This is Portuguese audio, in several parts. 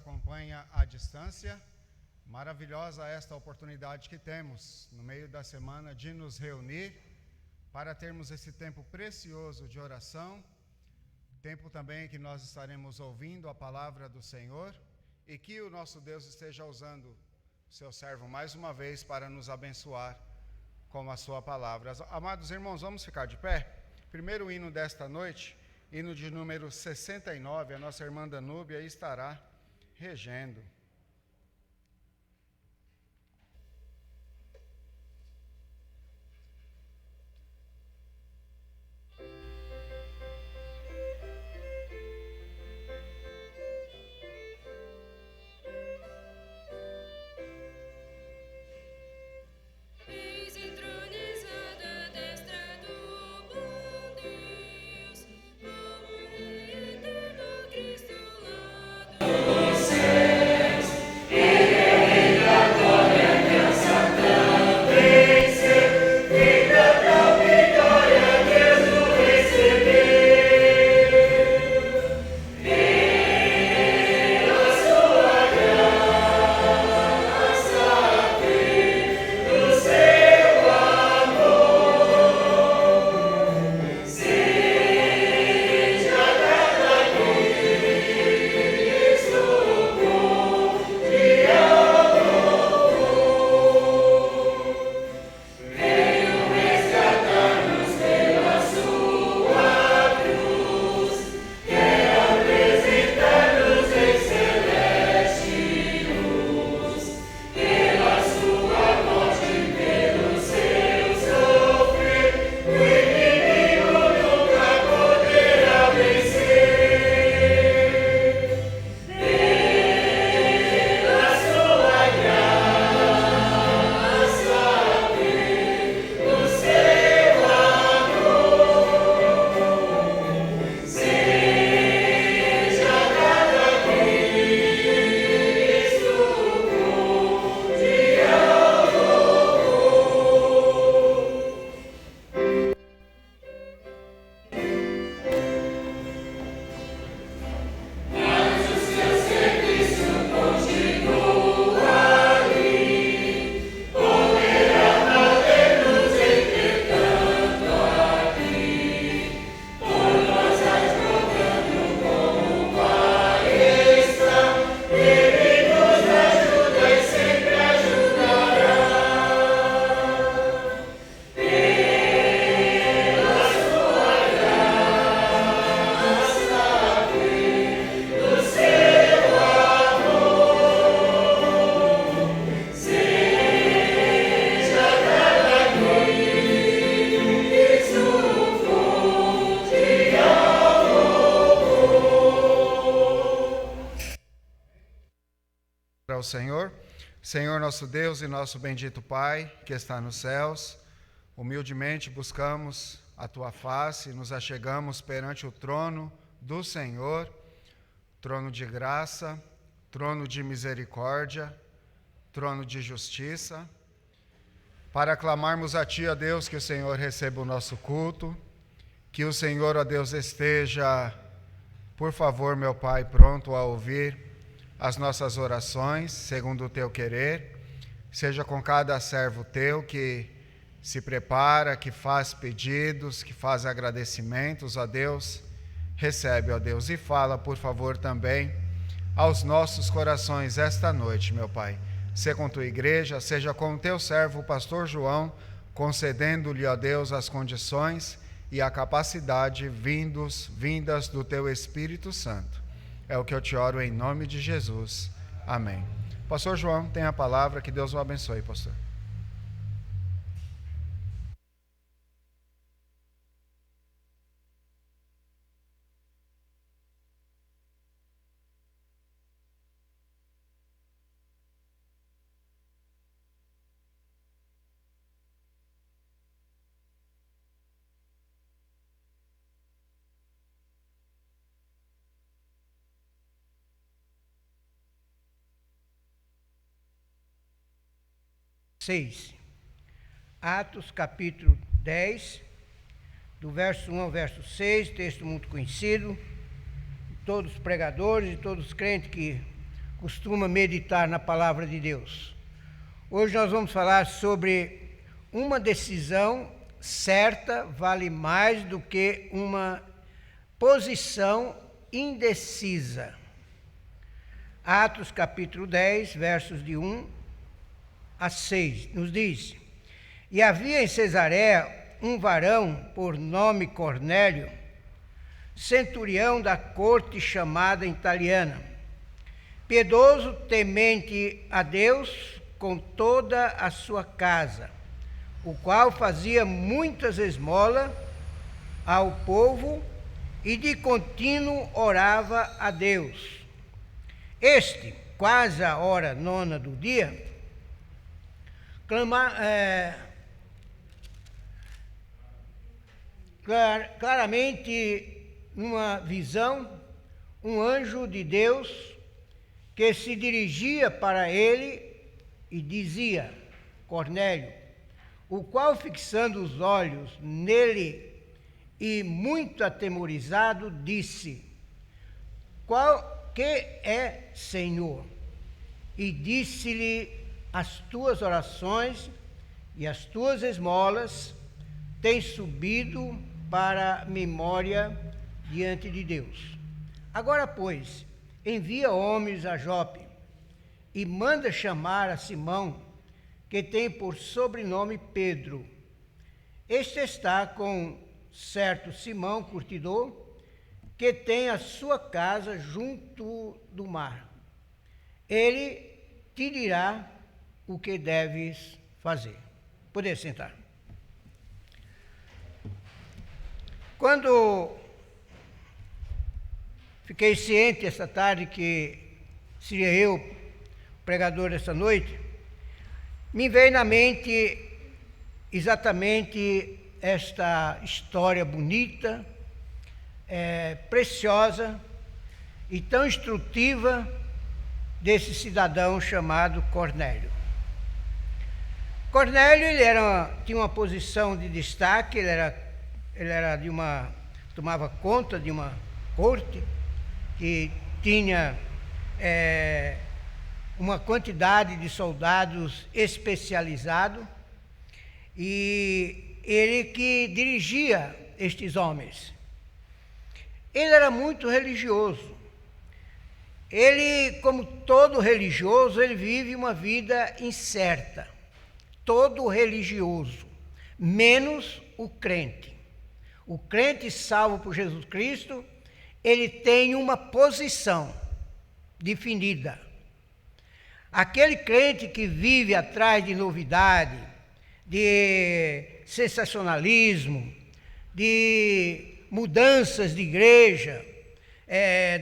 acompanha à distância. Maravilhosa esta oportunidade que temos no meio da semana de nos reunir para termos esse tempo precioso de oração, tempo também que nós estaremos ouvindo a palavra do Senhor e que o nosso Deus esteja usando o seu servo mais uma vez para nos abençoar com a sua palavra. Amados irmãos, vamos ficar de pé? Primeiro hino desta noite, hino de número 69, a nossa irmã Danúbia estará regendo. Senhor nosso Deus e nosso bendito Pai, que está nos céus, humildemente buscamos a Tua face, nos achegamos perante o trono do Senhor, trono de graça, trono de misericórdia, trono de justiça, para clamarmos a Ti, ó Deus, que o Senhor receba o nosso culto, que o Senhor, ó Deus, esteja, por favor, meu Pai, pronto a ouvir as nossas orações, segundo o Teu querer, seja com cada servo Teu que se prepara, que faz pedidos, que faz agradecimentos, ó Deus, recebe, ó Deus, e fala, por favor, também aos nossos corações esta noite, meu Pai. Seja com Tua igreja, seja com o Teu servo, o pastor João, concedendo-lhe, ó Deus, as condições e a capacidade vindas do Teu Espírito Santo. É o que eu te oro em nome de Jesus. Amém. Pastor João, tem a palavra, que Deus o abençoe, pastor. Atos capítulo 10, do verso 1 ao verso 6, texto muito conhecido, de todos os pregadores e todos os crentes que costuma meditar na palavra de Deus. Hoje nós vamos falar sobre uma decisão certa vale mais do que uma posição indecisa. Atos capítulo 10, versos de 1 a 6, nos diz: E havia em Cesareia um varão por nome Cornélio, centurião da corte chamada italiana, piedoso, temente a Deus com toda a sua casa, o qual fazia muitas esmolas ao povo e de contínuo orava a Deus. Este, quase a hora 9 do dia, claramente numa visão, um anjo de Deus que se dirigia para ele e dizia: Cornélio, o qual, fixando os olhos nele e muito atemorizado, disse: Qual que é, Senhor? E disse-lhe: As tuas orações e as tuas esmolas têm subido para a memória diante de Deus. Agora, pois, envia homens a Jope e manda chamar a Simão, que tem por sobrenome Pedro. Este está com certo Simão curtidor, que tem a sua casa junto do mar. Ele te dirá o que deves fazer. Poder sentar. Quando fiquei ciente esta tarde que seria eu pregador esta noite, me veio na mente exatamente esta história bonita, preciosa e tão instrutiva desse cidadão chamado Cornélio. Cornélio, tinha uma posição de destaque, ele era tomava conta de uma corte que tinha uma quantidade de soldados especializados, e ele que dirigia estes homens. Ele era muito religioso. Ele, como todo religioso, ele vive uma vida incerta. Todo religioso, menos o crente. O crente salvo por Jesus Cristo, ele tem uma posição definida. Aquele crente que vive atrás de novidade, de sensacionalismo, de mudanças de igreja,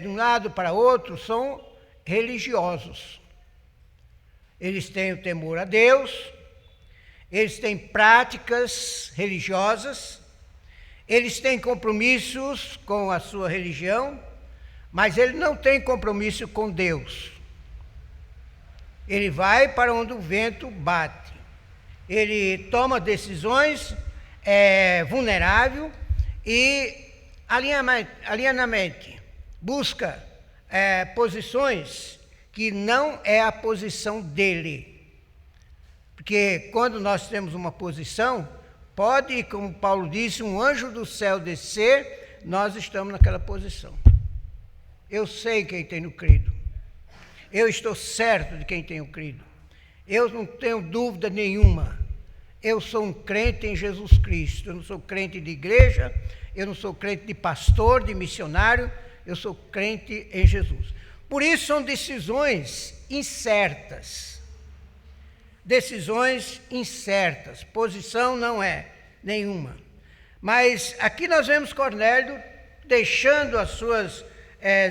de um lado para outro, são religiosos. Eles têm o temor a Deus, eles têm práticas religiosas, eles têm compromissos com a sua religião, mas ele não tem compromisso com Deus. Ele vai para onde o vento bate. Ele toma decisões vulnerável e alienamente busca posições que não é a posição dele. Porque quando nós temos uma posição, pode, como Paulo disse, um anjo do céu descer, nós estamos naquela posição. Eu sei quem tenho crido. Eu estou certo de quem tenho crido. Eu não tenho dúvida nenhuma. Eu sou um crente em Jesus Cristo. Eu não sou crente de igreja, eu não sou crente de pastor, de missionário, eu sou crente em Jesus. Por isso são decisões incertas. Decisões incertas. Posição não é nenhuma. Mas aqui nós vemos Cornélio deixando as suas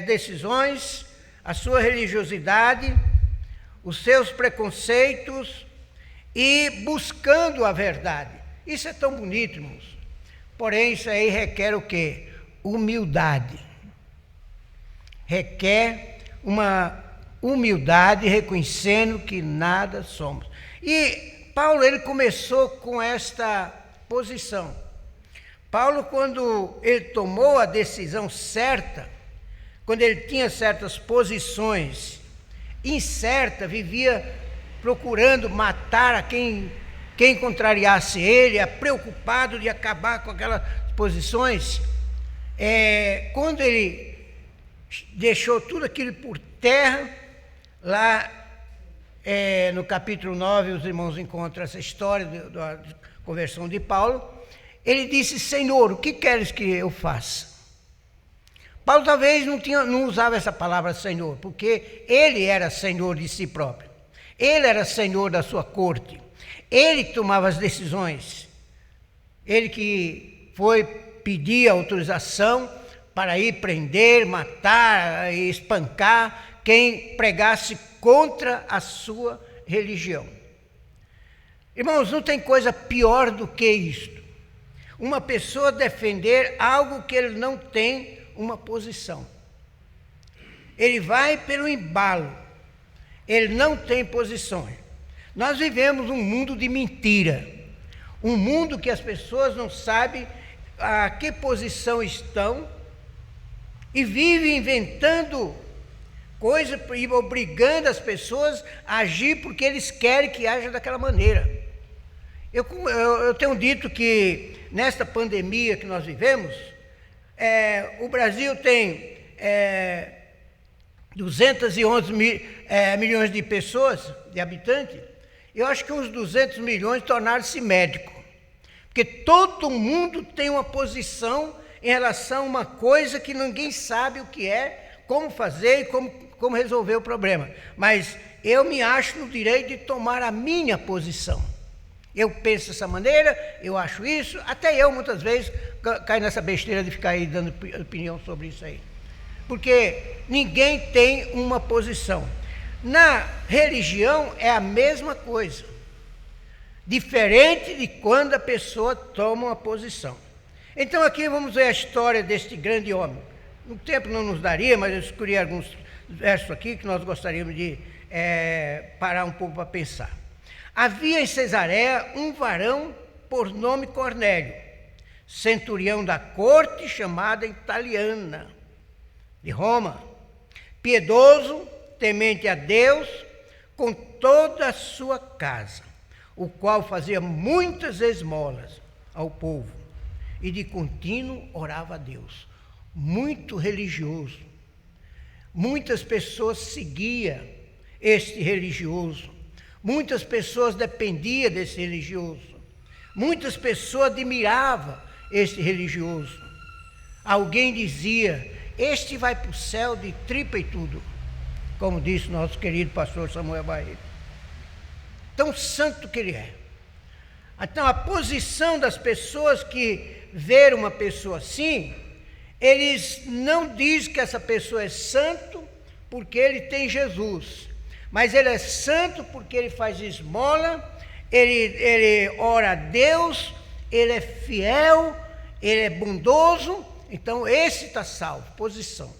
decisões, a sua religiosidade, os seus preconceitos e buscando a verdade. Isso é tão bonito, irmãos. Porém, isso aí requer o quê? Humildade. Requer uma humildade, reconhecendo que nada somos. E Paulo, ele começou com esta posição. Paulo, quando ele tomou a decisão certa, quando ele tinha certas posições incerta, vivia procurando matar a quem contrariasse ele, preocupado de acabar com aquelas posições. Quando ele deixou tudo aquilo por terra, lá no capítulo 9, os irmãos encontram essa história da conversão de Paulo. Ele disse: Senhor, o que queres que eu faça? Paulo talvez não usava essa palavra Senhor, porque ele era Senhor de si próprio. Ele era Senhor da sua corte. Ele que tomava as decisões. Ele que foi pedir autorização para ir prender, matar e espancar quem pregasse contra a sua religião. Irmãos, não tem coisa pior do que isto. Uma pessoa defender algo que ele não tem uma posição. Ele vai pelo embalo. Ele não tem posições. Nós vivemos um mundo de mentira. Um mundo que as pessoas não sabem a que posição estão e vivem inventando coisas e obrigando as pessoas a agir porque eles querem que haja daquela maneira. Eu tenho dito que nesta pandemia que nós vivemos, o Brasil tem 211 milhões de pessoas, de habitantes. Eu acho que uns 200 milhões tornaram-se médicos, porque todo mundo tem uma posição em relação a uma coisa que ninguém sabe o que é, como fazer e como resolver o problema. Mas eu me acho no direito de tomar a minha posição. Eu penso dessa maneira, eu acho isso, até eu muitas vezes caio nessa besteira de ficar aí dando opinião sobre isso aí. Porque ninguém tem uma posição. Na religião é a mesma coisa. Diferente de quando a pessoa toma uma posição. Então aqui vamos ver a história deste grande homem. O tempo não nos daria, mas eu escolhi alguns versos aqui que nós gostaríamos de parar um pouco para pensar. Havia em Cesareia um varão por nome Cornélio, centurião da corte chamada Italiana, de Roma, piedoso, temente a Deus, com toda a sua casa, o qual fazia muitas esmolas ao povo e de contínuo orava a Deus. Muito religioso. Muitas pessoas seguiam este religioso. Muitas pessoas dependiam desse religioso. Muitas pessoas admiravam este religioso. Alguém dizia: este vai para o céu de tripa e tudo, como disse nosso querido pastor Samuel Barreto. Tão santo que ele é. Então, a posição das pessoas que ver uma pessoa assim, eles não dizem que essa pessoa é santo porque ele tem Jesus, mas ele é santo porque ele faz esmola, ele ora a Deus, ele é fiel, ele é bondoso. Então esse está salvo. Posição.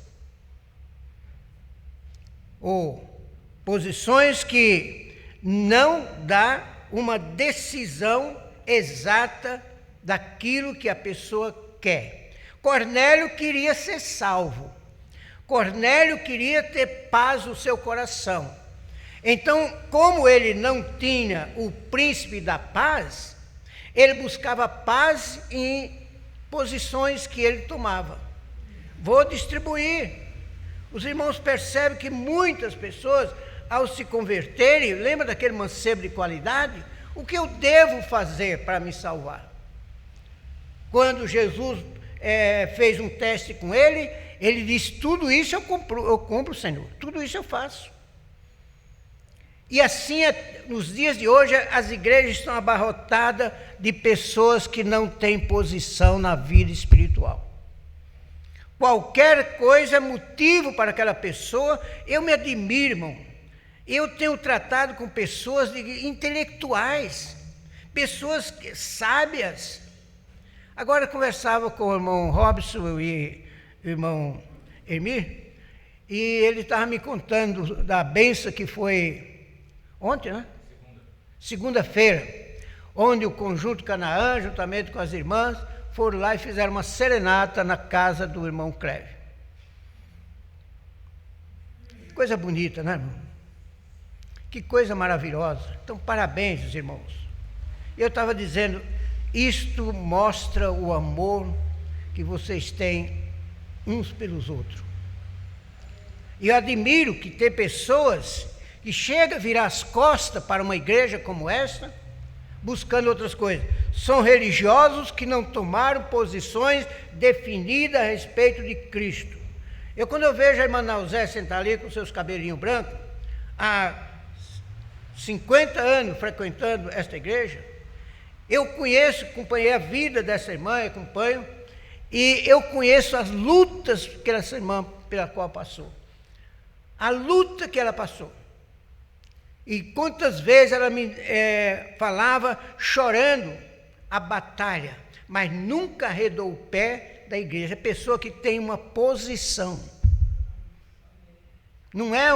Ou posições que não dá uma decisão exata daquilo que a pessoa quer. Cornélio queria ser salvo. Cornélio queria ter paz no seu coração. Então, como ele não tinha o príncipe da paz, ele buscava paz em posições que ele tomava. Vou distribuir. Os irmãos percebem que muitas pessoas, ao se converterem, lembra daquele mancebo de qualidade? O que eu devo fazer para me salvar? Quando Jesus fez um teste com ele, ele disse: tudo isso eu compro, Senhor, tudo isso eu faço. E assim, nos dias de hoje, as igrejas estão abarrotadas de pessoas que não têm posição na vida espiritual. Qualquer coisa é motivo para aquela pessoa. Eu me admiro, irmão. Eu tenho tratado com pessoas intelectuais, pessoas sábias. Agora eu conversava com o irmão Robson e o irmão Emir, e ele estava me contando da benção que foi ontem, né? Segunda-feira, onde o Conjunto Canaã, juntamente com as irmãs, foram lá e fizeram uma serenata na casa do irmão Cleve. Coisa bonita, né, irmão? Que coisa maravilhosa. Então, parabéns, irmãos. Eu estava dizendo, isto mostra o amor que vocês têm uns pelos outros. E eu admiro que tem pessoas que chegam a virar as costas para uma igreja como esta, buscando outras coisas. São religiosos que não tomaram posições definidas a respeito de Cristo. Quando eu vejo a irmã Nausé sentar ali com seus cabelinhos brancos, há 50 anos frequentando esta igreja, eu conheço, acompanhei a vida dessa irmã, acompanho, e eu conheço as lutas que essa irmã pela qual passou. A luta que ela passou. E quantas vezes ela me falava chorando a batalha, mas nunca arredou o pé da igreja. É pessoa que tem uma posição. Não é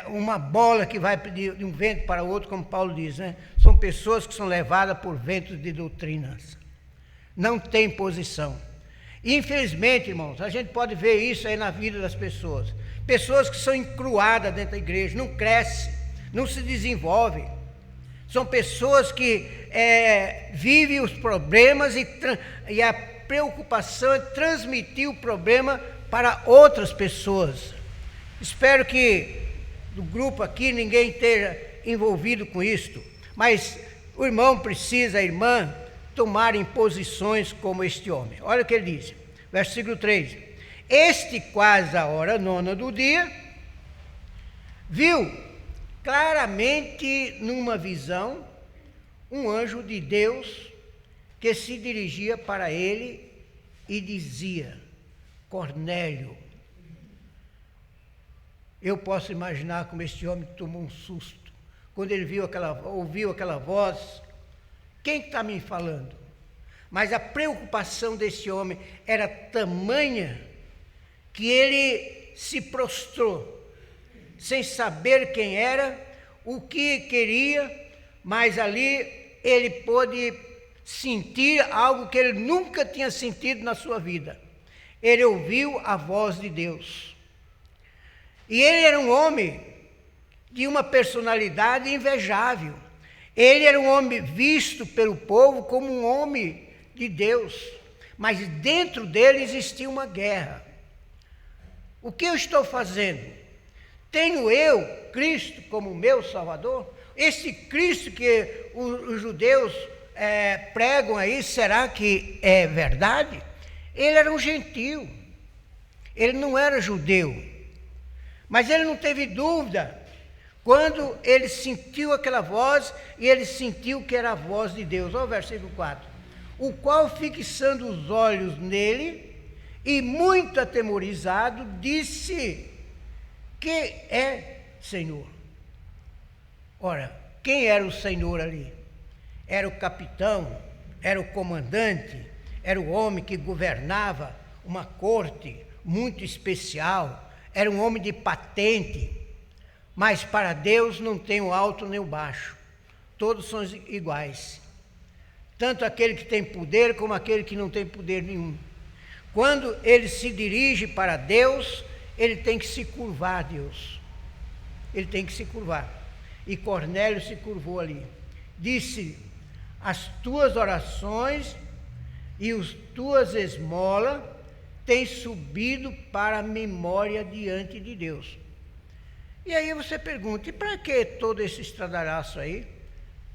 uma bola que vai de um vento para outro, como Paulo diz, né? São pessoas que são levadas por ventos de doutrinas. Não tem posição. Infelizmente, irmãos, a gente pode ver isso aí na vida das pessoas. Pessoas que são encruadas dentro da igreja, não crescem, não se desenvolvem. São pessoas que vivem os problemas e a preocupação é transmitir o problema para outras pessoas. Espero que do grupo aqui ninguém esteja envolvido com isto, mas o irmão precisa, a irmã, tomarem posições como este homem. Olha o que ele diz, versículo 3: Este, quase a hora nona do dia, viu claramente numa visão um anjo de Deus que se dirigia para ele e dizia: Cornélio. Eu posso imaginar como este homem tomou um susto quando ele ouviu aquela voz. Quem está me falando? Mas a preocupação desse homem era tamanha que ele se prostrou, sem saber quem era, o que queria, mas ali ele pôde sentir algo que ele nunca tinha sentido na sua vida. Ele ouviu a voz de Deus. E ele era um homem de uma personalidade invejável. Ele era um homem visto pelo povo como um homem de Deus, mas dentro dele existia uma guerra. O que eu estou fazendo? Tenho eu Cristo como meu Salvador? Esse Cristo que os judeus pregam aí, será que é verdade? Ele era um gentio, ele não era judeu, mas ele não teve dúvida quando ele sentiu aquela voz, e ele sentiu que era a voz de Deus. Olha o versículo 4: O qual, fixando os olhos nele, e muito atemorizado, disse: Que é, Senhor? Ora, quem era o Senhor ali? Era o capitão, era o comandante, era o homem que governava uma corte muito especial, era um homem de patente. Mas para Deus não tem o alto nem o baixo, todos são iguais, tanto aquele que tem poder como aquele que não tem poder nenhum. Quando ele se dirige para Deus, ele tem que se curvar a Deus, ele tem que se curvar. E Cornélio se curvou ali, disse: As tuas orações e as tuas esmolas têm subido para a memória diante de Deus. E aí você pergunta: e para que todo esse estradalhaço aí,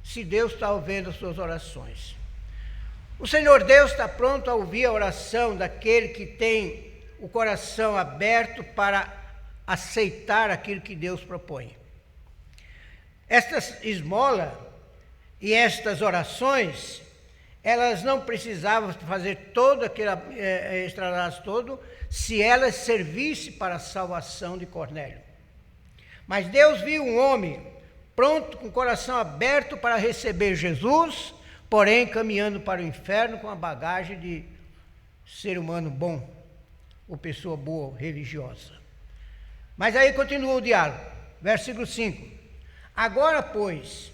se Deus está ouvindo as suas orações? O Senhor Deus está pronto a ouvir a oração daquele que tem o coração aberto para aceitar aquilo que Deus propõe. Estas esmolas e estas orações, elas não precisavam fazer todo aquele estradalhaço todo, se elas servissem para a salvação de Cornélio. Mas Deus viu um homem pronto, com o coração aberto para receber Jesus, porém caminhando para o inferno com a bagagem de ser humano bom, ou pessoa boa, religiosa. Mas aí continua o diálogo, versículo 5: Agora, pois,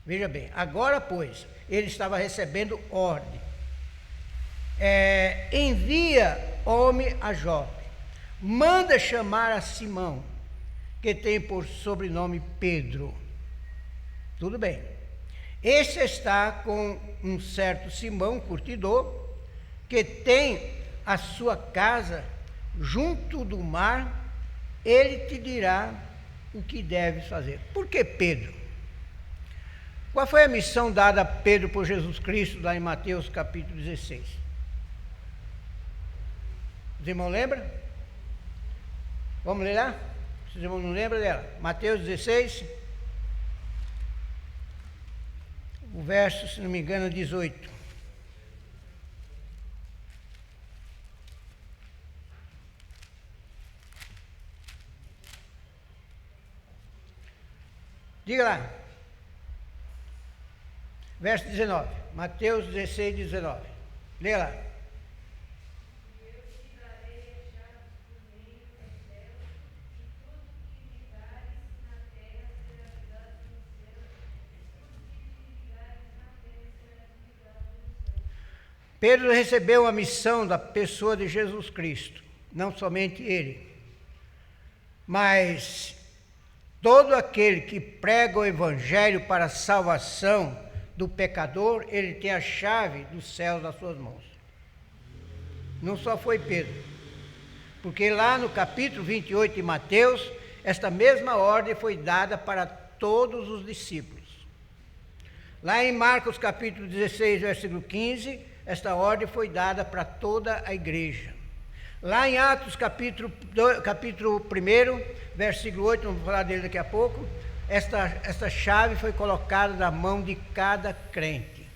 veja bem, agora, pois, ele estava recebendo ordem. Envia homem a Jope, manda chamar a Simão, que tem por sobrenome Pedro. Tudo bem. Este está com um certo Simão, curtidor, que tem a sua casa junto do mar. Ele te dirá o que deves fazer. Por que Pedro? Qual foi a missão dada a Pedro por Jesus Cristo, lá em Mateus capítulo 16? Os irmãos lembram? Vamos ler lá? Os irmãos não lembram dela? Mateus 16, o verso, se não me engano, 18. Diga lá. Verso 19. Mateus 16, 19. Lê lá. Pedro recebeu a missão da pessoa de Jesus Cristo, não somente ele, mas todo aquele que prega o Evangelho para a salvação do pecador, ele tem a chave dos céus nas suas mãos. Não só foi Pedro, porque lá no capítulo 28 de Mateus, esta mesma ordem foi dada para todos os discípulos. Lá em Marcos capítulo 16, versículo 15, esta ordem foi dada para toda a igreja. Lá em Atos capítulo 1, versículo 8, vamos falar dele daqui a pouco, esta chave foi colocada na mão de cada crente.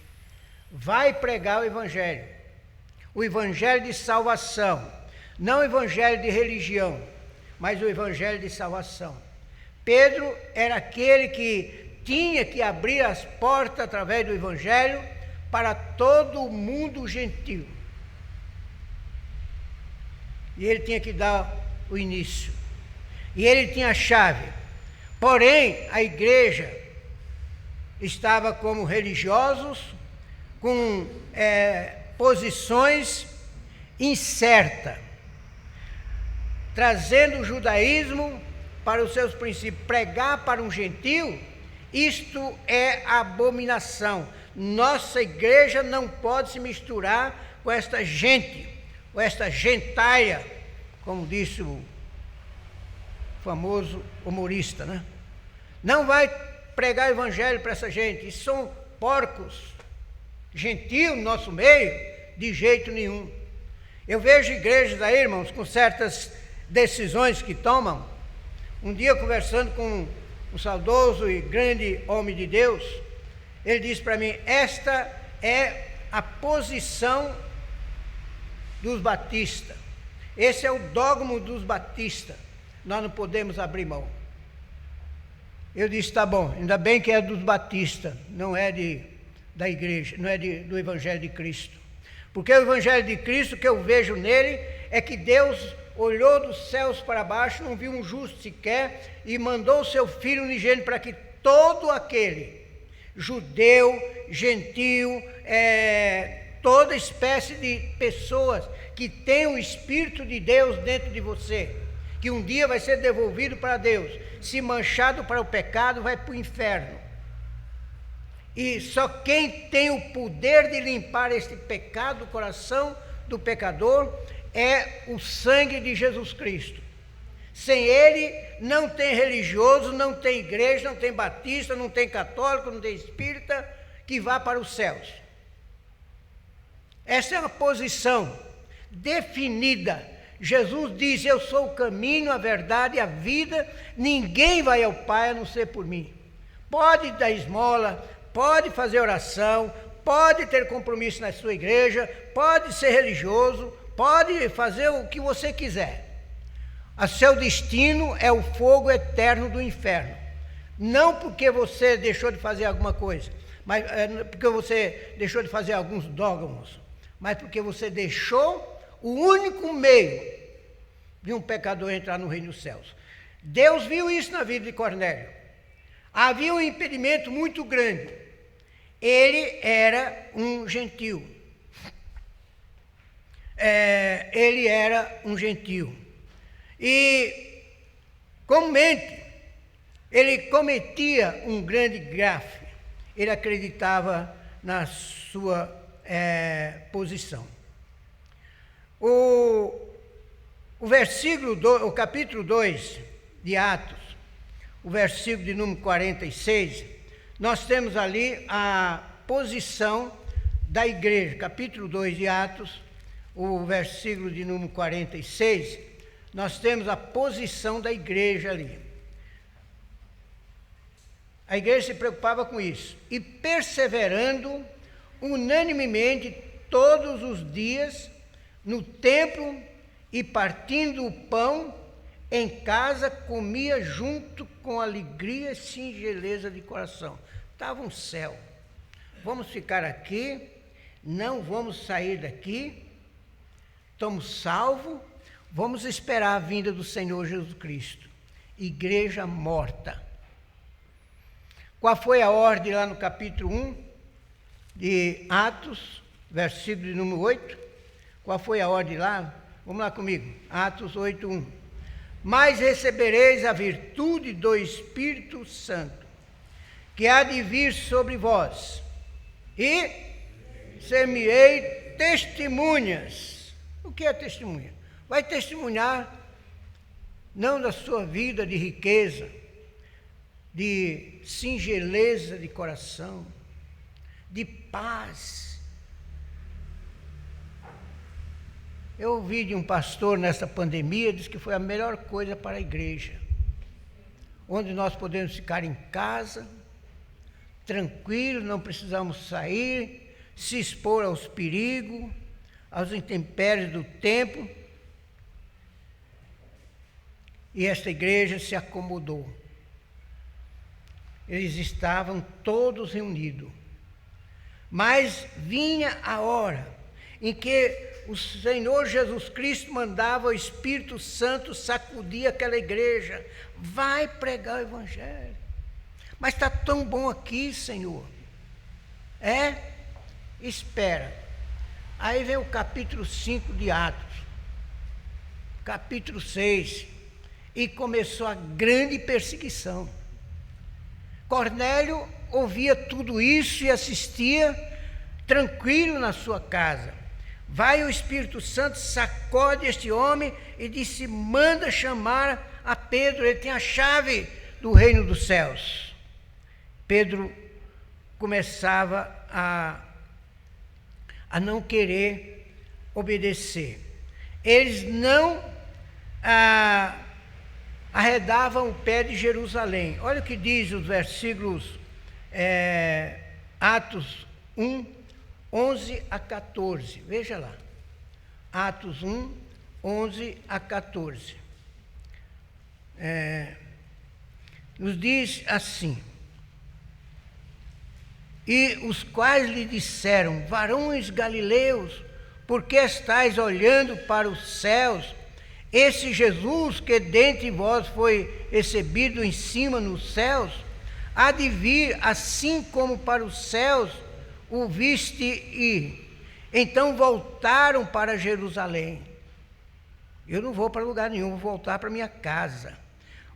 Vai pregar o evangelho de salvação, não o evangelho de religião, mas o evangelho de salvação. Pedro era aquele que tinha que abrir as portas através do evangelho para todo o mundo gentil. E ele tinha que dar o início. E ele tinha a chave. Porém, a igreja estava como religiosos, com posições incertas, trazendo o judaísmo para os seus princípios. Pregar para um gentil, isto é abominação. Nossa igreja não pode se misturar com esta gente, com esta gentaia, como disse o famoso humorista, né? Não vai pregar o evangelho para essa gente, isso são porcos, gentil no nosso meio, de jeito nenhum. Eu vejo igrejas aí, irmãos, com certas decisões que tomam. Um dia, conversando com um saudoso e grande homem de Deus, ele disse para mim: esta é a posição dos batistas, esse é o dogma dos batistas, nós não podemos abrir mão. Eu disse: tá bom, ainda bem que é dos batistas, não é da igreja, não é do evangelho de Cristo, porque o evangelho de Cristo que eu vejo nele é que Deus olhou dos céus para baixo, não viu um justo sequer, e mandou o seu Filho unigênito para que todo aquele, judeu, gentil, toda espécie de pessoas que tem o Espírito de Deus dentro de você, que um dia vai ser devolvido para Deus, se manchado para o pecado, vai para o inferno. E só quem tem o poder de limpar este pecado do coração do pecador é o sangue de Jesus Cristo. Sem ele não tem religioso, não tem igreja, não tem batista, não tem católico, não tem espírita que vá para os céus. Essa é uma posição definida. Jesus diz: eu sou o caminho, a verdade e a vida, ninguém vai ao Pai a não ser por mim. Pode dar esmola, pode fazer oração, pode ter compromisso na sua igreja, pode ser religioso, pode fazer o que você quiser. O seu destino é o fogo eterno do inferno. Não porque você deixou de fazer alguma coisa, mas porque você deixou de fazer alguns dogmas, mas porque você deixou o único meio de um pecador entrar no reino dos céus. Deus viu isso na vida de Cornélio. Havia um impedimento muito grande. Ele era um gentil. Ele era um gentil. E Comumente, ele cometia um grande gafe. Ele acreditava na sua posição. O capítulo 2 de Atos, o versículo de número 46, nós temos ali a posição da igreja. Capítulo 2 de Atos, o versículo de número 46, nós temos a posição da igreja ali. A igreja se preocupava com isso. E perseverando unanimemente todos os dias no templo e partindo o pão em casa, comia junto com alegria e singeleza de coração. Estava um céu. Vamos ficar aqui, não vamos sair daqui, estamos salvos, vamos esperar a vinda do Senhor Jesus Cristo. Igreja morta. Qual foi a ordem lá no capítulo 1 de Atos, versículo de número 8? Qual foi a ordem lá? Vamos lá comigo, Atos 8:1. Mas recebereis a virtude do Espírito Santo, que há de vir sobre vós, e ser-me-ei testemunhas. O que é testemunha? Vai testemunhar não da sua vida de riqueza, de singeleza de coração, de paz. Eu ouvi de um pastor nessa pandemia, disse que foi a melhor coisa para a igreja, onde nós podemos ficar em casa, tranquilos, não precisamos sair, se expor aos perigos, aos intempéries do tempo. E esta igreja se acomodou. Eles estavam todos reunidos. Mas vinha a hora em que o Senhor Jesus Cristo mandava o Espírito Santo sacudir aquela igreja. Vai pregar o Evangelho. Mas está tão bom aqui, Senhor. Espera. Aí vem o capítulo 5 de Atos. Capítulo 6. E começou a grande perseguição. Cornélio ouvia tudo isso e assistia tranquilo na sua casa. Vai o Espírito Santo, sacode este homem e disse: manda chamar a Pedro, ele tem a chave do reino dos céus. Pedro começava a não querer obedecer. Eles não arredavam o pé de Jerusalém. Olha o que diz os versículos Atos 1, 11 a 14. Veja lá. Atos 1, 11 a 14. Nos diz assim: e os quais lhe disseram: varões galileus, por que estáis olhando para os céus? Esse Jesus que dentre vós foi recebido em cima nos céus, há de vir assim como para os céus o viste ir. Então voltaram para Jerusalém. Eu não vou para lugar nenhum, vou voltar para minha casa.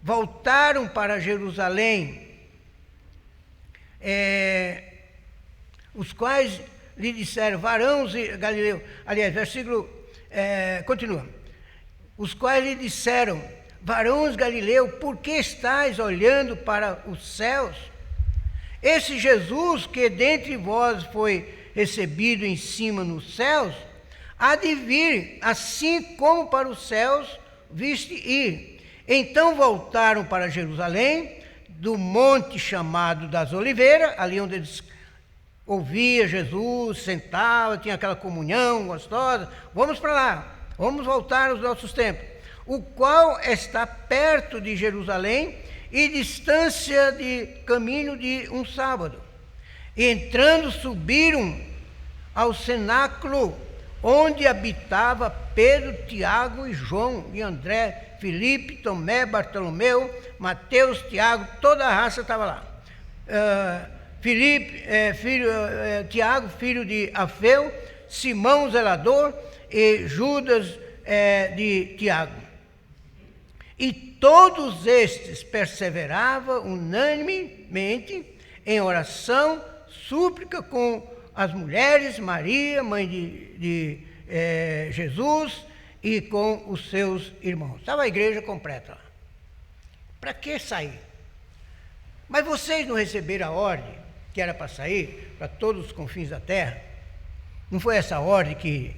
Voltaram para Jerusalém, os quais lhe disseram: varões galileus. Aliás, versículo continua. Os quais lhe disseram: varões galileus, por que estáis olhando para os céus? Esse Jesus que dentre vós foi recebido em cima nos céus, há de vir assim como para os céus viste ir. Então voltaram para Jerusalém, do monte chamado das Oliveiras, ali onde eles ouviam Jesus, sentavam, tinha aquela comunhão gostosa. Vamos para lá. Vamos voltar aos nossos tempos, o qual está perto de Jerusalém e distância de caminho de um sábado. E entrando, subiram ao cenáculo, onde habitava Pedro, Tiago e João, e André, Filipe, Tomé, Bartolomeu, Mateus, Tiago, toda a raça estava lá. Tiago, filho de Alfeu, Simão, zelador, e Judas de Tiago. E todos estes perseveravam unanimemente em oração, súplica com as mulheres, Maria, mãe de Jesus, e com os seus irmãos. Estava a igreja completa lá. Para que sair? Mas vocês não receberam a ordem que era para sair para todos os confins da terra? Não foi essa ordem que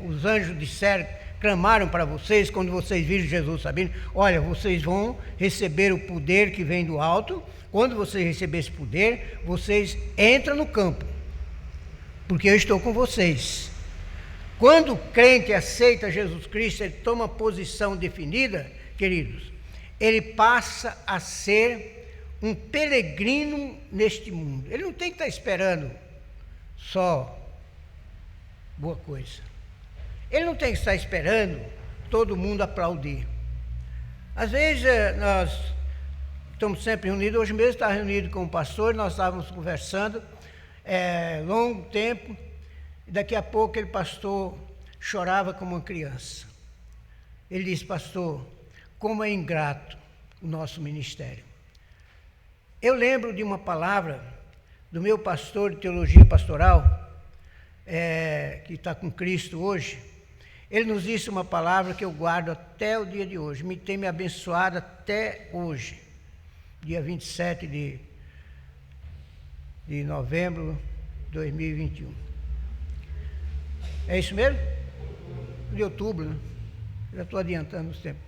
os anjos disseram, clamaram para vocês quando vocês viram Jesus sabendo? Olha, vocês vão receber o poder que vem do alto. Quando vocês receberem esse poder, vocês entram no campo, porque eu estou com vocês. Quando o crente aceita Jesus Cristo, ele toma posição definida, queridos, ele passa a ser um peregrino neste mundo. Ele não tem que estar esperando só boa coisa. Ele não tem que estar esperando todo mundo aplaudir. Às vezes nós estamos sempre reunidos. Hoje mesmo estava reunido com o pastor, nós estávamos conversando longo tempo, e daqui a pouco aquele pastor chorava como uma criança. Ele disse: pastor, como é ingrato o nosso ministério. Eu lembro de uma palavra do meu pastor de teologia pastoral, que está com Cristo hoje. Ele nos disse uma palavra que eu guardo até o dia de hoje, tem me abençoado até hoje, dia 27 de novembro de 2021. É isso mesmo? De outubro, né? Já estou adiantando os tempos.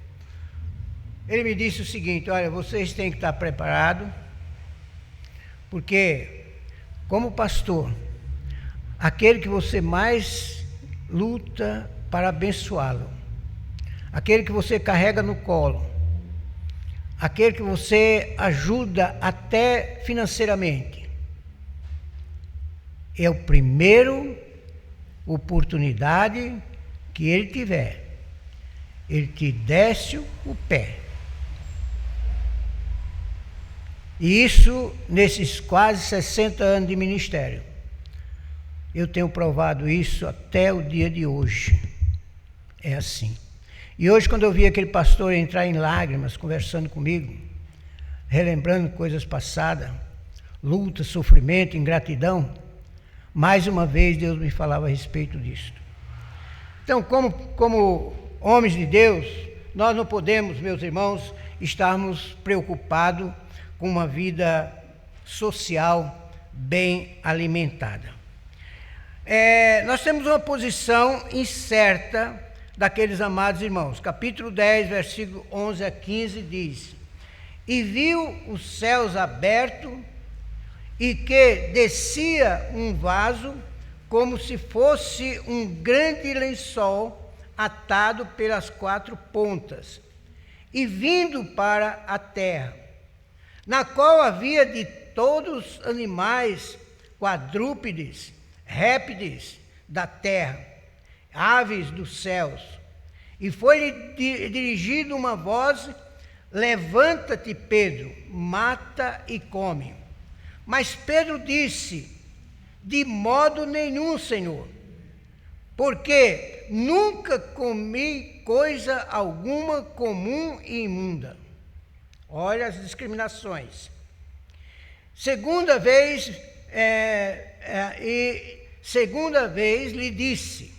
Ele me disse o seguinte: olha, vocês têm que estar preparados, porque, como pastor, aquele que você mais luta para abençoá-lo, aquele que você carrega no colo, aquele que você ajuda até financeiramente, é o primeiro oportunidade que ele tiver, ele te desce o pé. E isso nesses quase 60 anos de ministério. Eu tenho provado isso até o dia de hoje. É assim. E hoje, quando eu vi aquele pastor entrar em lágrimas, conversando comigo, relembrando coisas passadas, luta, sofrimento, ingratidão, mais uma vez Deus me falava a respeito disso. Então, como homens de Deus, nós não podemos, meus irmãos, estarmos preocupados com uma vida social bem alimentada. Nós temos uma posição incerta daqueles amados irmãos. Capítulo 10, versículo 11 a 15 diz: e viu os céus abertos, e que descia um vaso, como se fosse um grande lençol atado pelas 4 pontas, e vindo para a terra, na qual havia de todos os animais, quadrúpedes, répteis da terra, aves dos céus. E foi-lhe dirigida uma voz: levanta-te, Pedro, mata e come. Mas Pedro disse: de modo nenhum, Senhor, porque nunca comi coisa alguma comum e imunda. Olha as discriminações. Segunda vez lhe disse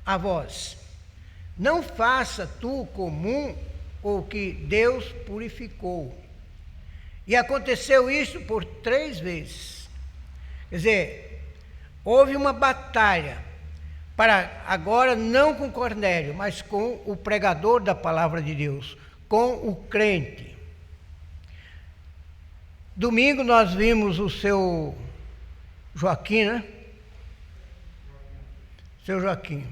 a voz: não faça tu o comum o que Deus purificou. E aconteceu isso por 3 vezes. Quer dizer, houve uma batalha para agora não com Cornélio, mas com o pregador da palavra de Deus, com o crente. Domingo nós vimos o seu Joaquim, né? Seu Joaquim.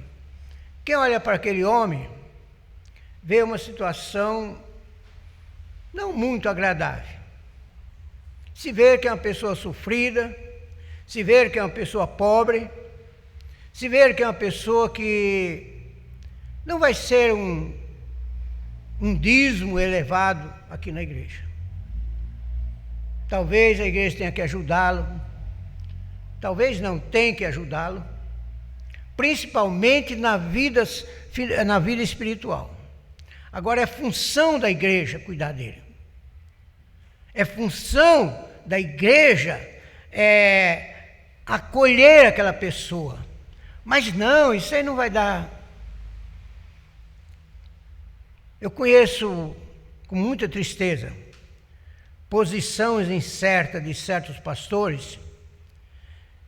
Quem olha para aquele homem vê uma situação não muito agradável. Se vê que é uma pessoa sofrida, se vê que é uma pessoa pobre, se vê que é uma pessoa que não vai ser um dízimo elevado aqui na igreja. Talvez a igreja tenha que ajudá-lo, talvez não tenha que ajudá-lo, principalmente na vida espiritual. Agora é função da igreja cuidar dele. É função da igreja acolher aquela pessoa. Mas não, isso aí não vai dar. Eu conheço, com muita tristeza, posições incertas de certos pastores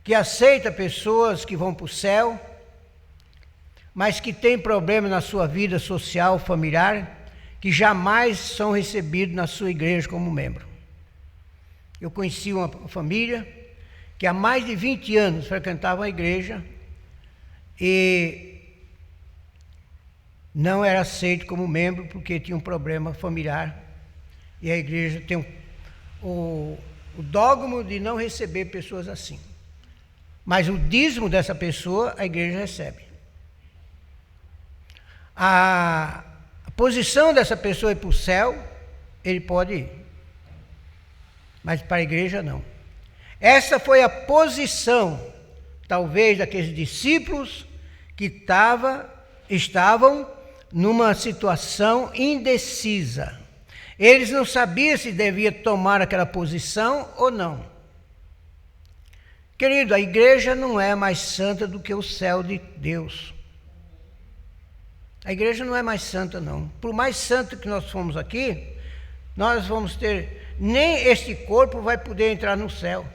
que aceitam pessoas que vão para o céu, mas que têm problema na sua vida social, familiar, que jamais são recebidos na sua igreja como membro. Eu conheci uma família que há mais de 20 anos frequentava a igreja e não era aceito como membro porque tinha um problema familiar. E a igreja tem o dogma de não receber pessoas assim. Mas o dízimo dessa pessoa, a igreja recebe. A posição dessa pessoa ir para o céu, ele pode ir. Mas para a igreja não. Essa foi a posição, talvez, daqueles discípulos que estavam numa situação indecisa. Eles não sabiam se devia tomar aquela posição ou não. Querido, a igreja não é mais santa do que o céu de Deus. A igreja não é mais santa, não. Por mais santo que nós fomos aqui, nós vamos ter... Nem este corpo vai poder entrar no céu.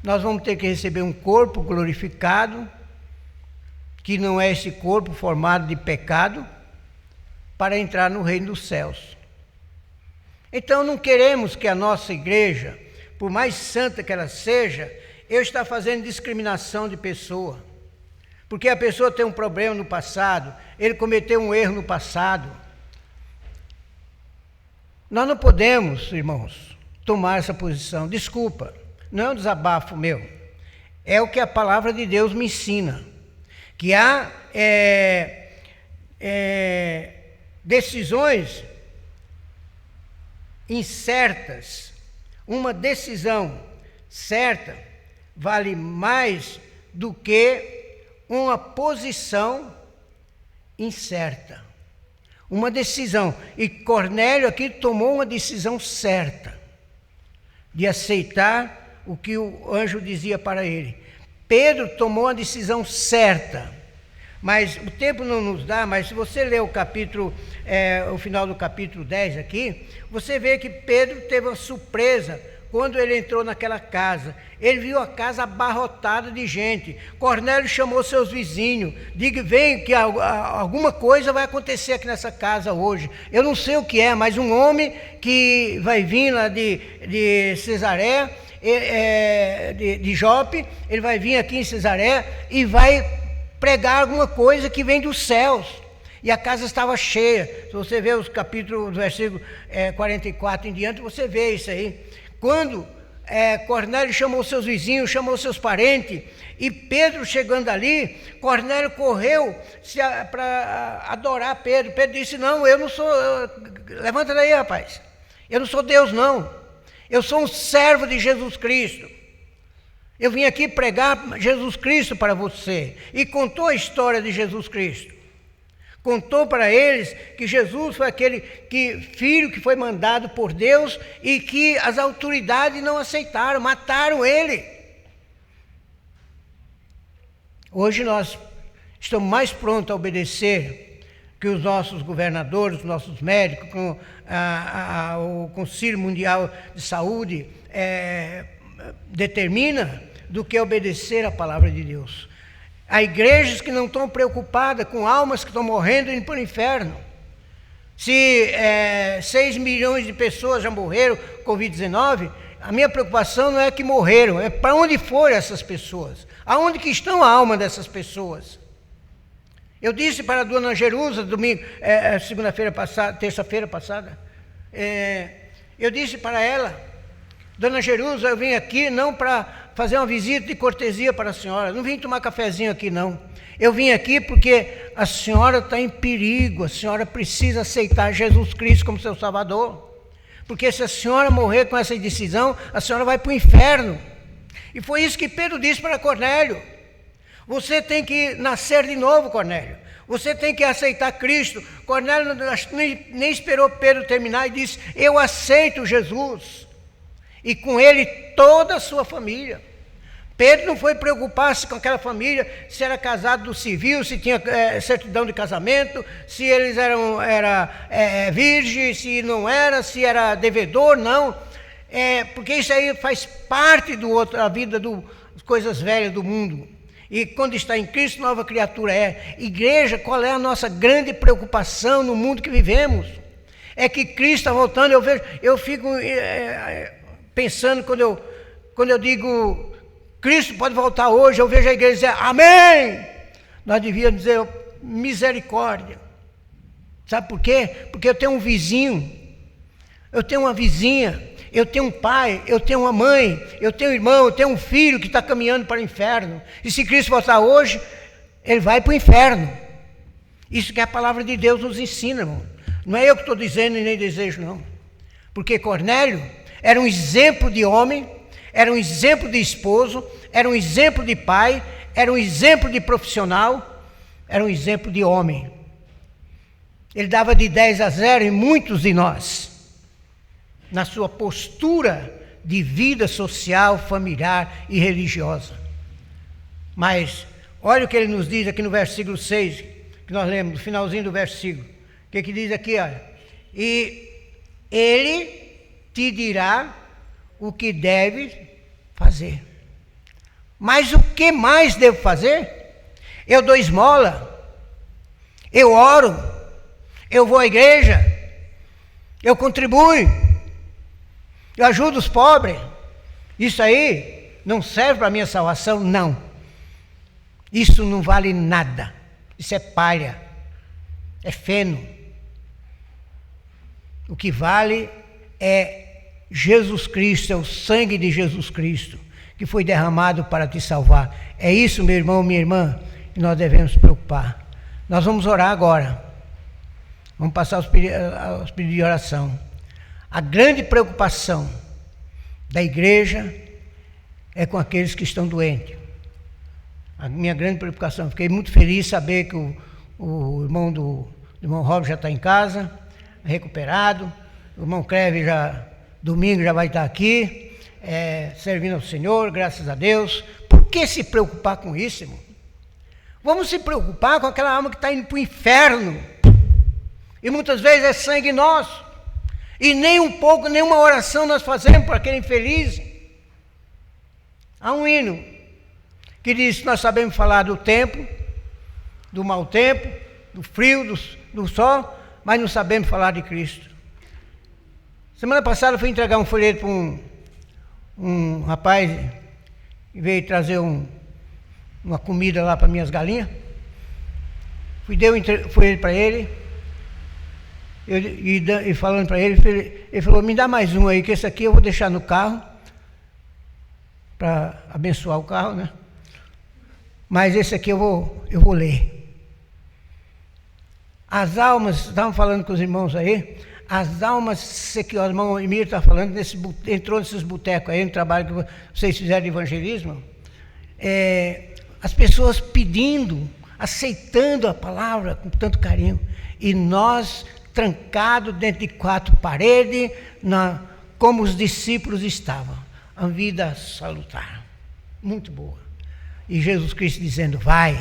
Nós vamos ter que receber um corpo glorificado, que não é esse corpo formado de pecado, para entrar no reino dos céus. Então não queremos que a nossa igreja, por mais santa que ela seja, eu estou fazendo discriminação de pessoa. Porque a pessoa tem um problema no passado, ele cometeu um erro no passado. Nós não podemos, irmãos, tomar essa posição. Desculpa, não é um desabafo meu. É o que a palavra de Deus me ensina. Que há decisões incertas. Uma decisão certa vale mais do que uma posição incerta. Uma decisão. E Cornélio aqui tomou uma decisão certa de aceitar o que o anjo dizia para ele. Pedro tomou a decisão certa. Mas o tempo não nos dá, mas se você ler o capítulo, o final do capítulo 10 aqui, você vê que Pedro teve uma surpresa quando ele entrou naquela casa. Ele viu a casa abarrotada de gente. Cornélio chamou seus vizinhos. Diga, vem que alguma coisa vai acontecer aqui nessa casa hoje. Eu não sei o que é, mas um homem que vai vir lá de Cesareia, de Jope, ele vai vir aqui em Cesareia e vai pregar alguma coisa que vem dos céus. E a casa estava cheia. Se você vê os capítulos, do versículo 44 em diante, você vê isso aí. Quando Cornélio chamou seus vizinhos, chamou seus parentes, e Pedro chegando ali, Cornélio correu para adorar Pedro. Pedro disse, não, eu não sou, levanta daí, rapaz, eu não sou Deus, não, eu sou um servo de Jesus Cristo, eu vim aqui pregar Jesus Cristo para você. E contou a história de Jesus Cristo. Contou para eles que Jesus foi aquele filho que foi mandado por Deus e que as autoridades não aceitaram, mataram ele. Hoje nós estamos mais prontos a obedecer que os nossos governadores, os nossos médicos, com o Conselho Mundial de Saúde determina, do que obedecer a palavra de Deus. Há igrejas que não estão preocupadas com almas que estão morrendo e indo para o inferno. Se 6 milhões de pessoas já morreram com Covid-19, a minha preocupação não é que morreram, é para onde foram essas pessoas. Aonde que estão a alma dessas pessoas? Eu disse para a dona Jerusa, terça-feira passada, eu disse para ela, dona Jerusa, eu vim aqui não para fazer uma visita de cortesia para a senhora, não vim tomar cafezinho aqui não, eu vim aqui porque a senhora está em perigo, a senhora precisa aceitar Jesus Cristo como seu Salvador, porque se a senhora morrer com essa decisão, a senhora vai para o inferno. E foi isso que Pedro disse para Cornélio, você tem que nascer de novo, Cornélio, Você tem que aceitar Cristo. Cornélio nem esperou Pedro terminar e disse: eu aceito Jesus. E com ele toda a sua família. Pedro não foi preocupar-se com aquela família, se era casado do civil, se tinha certidão de casamento, se eles eram virgem, se não era, se era devedor, não. Porque isso aí faz parte da vida das coisas velhas do mundo. E quando está em Cristo, nova criatura é. Igreja, qual é a nossa grande preocupação no mundo que vivemos? É que Cristo está voltando. Eu fico pensando, quando eu digo Cristo pode voltar hoje, eu vejo a igreja dizer amém. Nós devíamos dizer misericórdia. Sabe por quê? Porque eu tenho um vizinho, eu tenho uma vizinha, eu tenho um pai, eu tenho uma mãe, eu tenho um irmão, eu tenho um filho que está caminhando para o inferno. E se Cristo voltar hoje, ele vai para o inferno. Isso que a palavra de Deus nos ensina, irmão. Não é eu que estou dizendo e nem desejo, não. Porque Cornélio era um exemplo de homem, era um exemplo de esposo, era um exemplo de pai, era um exemplo de profissional, era um exemplo de homem. Ele dava de 10-0 em muitos de nós, na sua postura de vida social, familiar e religiosa. Mas olha o que ele nos diz aqui no versículo 6, que nós lemos, no finalzinho do versículo. O que diz aqui, olha? E ele te dirá o que deve fazer. Mas o que mais devo fazer? Eu dou esmola, eu oro, eu vou à igreja, eu contribuo, eu ajudo os pobres. Isso aí não serve para a minha salvação? Não. Isso não vale nada. Isso é palha, é feno. O que vale é Jesus Cristo, é o sangue de Jesus Cristo que foi derramado para te salvar. É isso, meu irmão, minha irmã, que nós devemos preocupar. Nós vamos orar agora. Vamos passar aos pedidos de oração. A grande preocupação da igreja é com aqueles que estão doentes. A minha grande preocupação. Fiquei muito feliz de saber que o irmão do irmão Rob já está em casa, recuperado. O irmão Creve domingo já vai estar aqui, servindo ao Senhor, graças a Deus. Por que se preocupar com isso, irmão? Vamos se preocupar com aquela alma que está indo para o inferno. E muitas vezes é sangue nosso. E nem um pouco, nenhuma oração nós fazemos para aquele infeliz. Há um hino que diz que nós sabemos falar do tempo, do mau tempo, do frio, do sol, mas não sabemos falar de Cristo. Semana passada eu fui entregar um folheto para um rapaz que veio trazer uma comida lá para minhas galinhas. Dei o folheto para ele. E falando para ele, ele falou: me dá mais um aí, que esse aqui eu vou deixar no carro, para abençoar o carro, né? Mas esse aqui eu vou ler. As almas, estavam falando com os irmãos aí, as almas, que o irmão Emílio está falando, entrou nesses botecos aí, no trabalho que vocês fizeram de evangelismo, as pessoas pedindo, aceitando a palavra com tanto carinho, e nós trancados dentro de 4 paredes, como os discípulos estavam, a vida salutar, muito boa. E Jesus Cristo dizendo: vai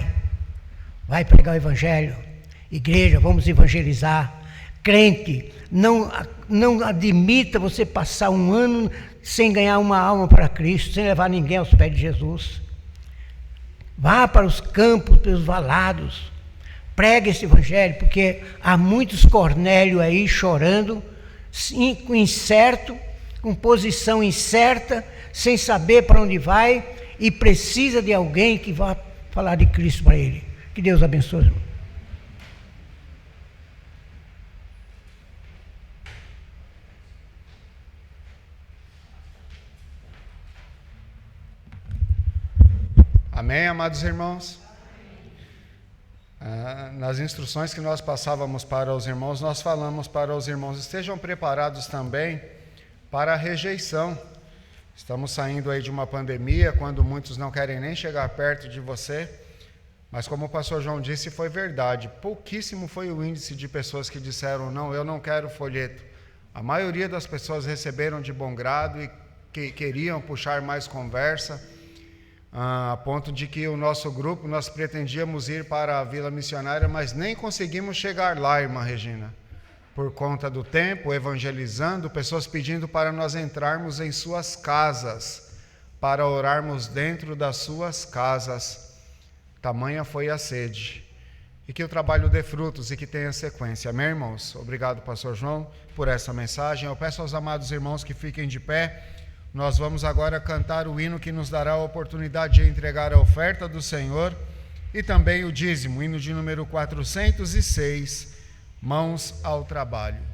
pregar o evangelho, igreja, vamos evangelizar. Crente, não admita você passar um ano sem ganhar uma alma para Cristo, sem levar ninguém aos pés de Jesus. Vá para os campos, pelos valados, pregue esse evangelho, porque há muitos Cornélio aí chorando, incerto, com posição incerta, sem saber para onde vai, e precisa de alguém que vá falar de Cristo para ele. Que Deus abençoe, irmão. Amém, amados irmãos? Nas instruções que nós passávamos para os irmãos, nós falamos para os irmãos: estejam preparados também para a rejeição. Estamos saindo aí de uma pandemia, quando muitos não querem nem chegar perto de você, Mas como o pastor João disse, foi verdade. Pouquíssimo foi o índice de pessoas que disseram, não, eu não quero folheto. A maioria das pessoas receberam de bom grado e que queriam puxar mais conversa, a ponto de que o nosso grupo, nós pretendíamos ir para a Vila Missionária, mas nem conseguimos chegar lá, irmã Regina, por conta do tempo, evangelizando, pessoas pedindo para nós entrarmos em suas casas, para orarmos dentro das suas casas. Tamanha foi a sede. E que o trabalho dê frutos e que tenha sequência. Amém, irmãos? Obrigado, pastor João, por essa mensagem. Eu peço aos amados irmãos que fiquem de pé. Nós vamos agora cantar o hino que nos dará a oportunidade de entregar a oferta do Senhor e também o dízimo, hino de número 406, Mãos ao Trabalho.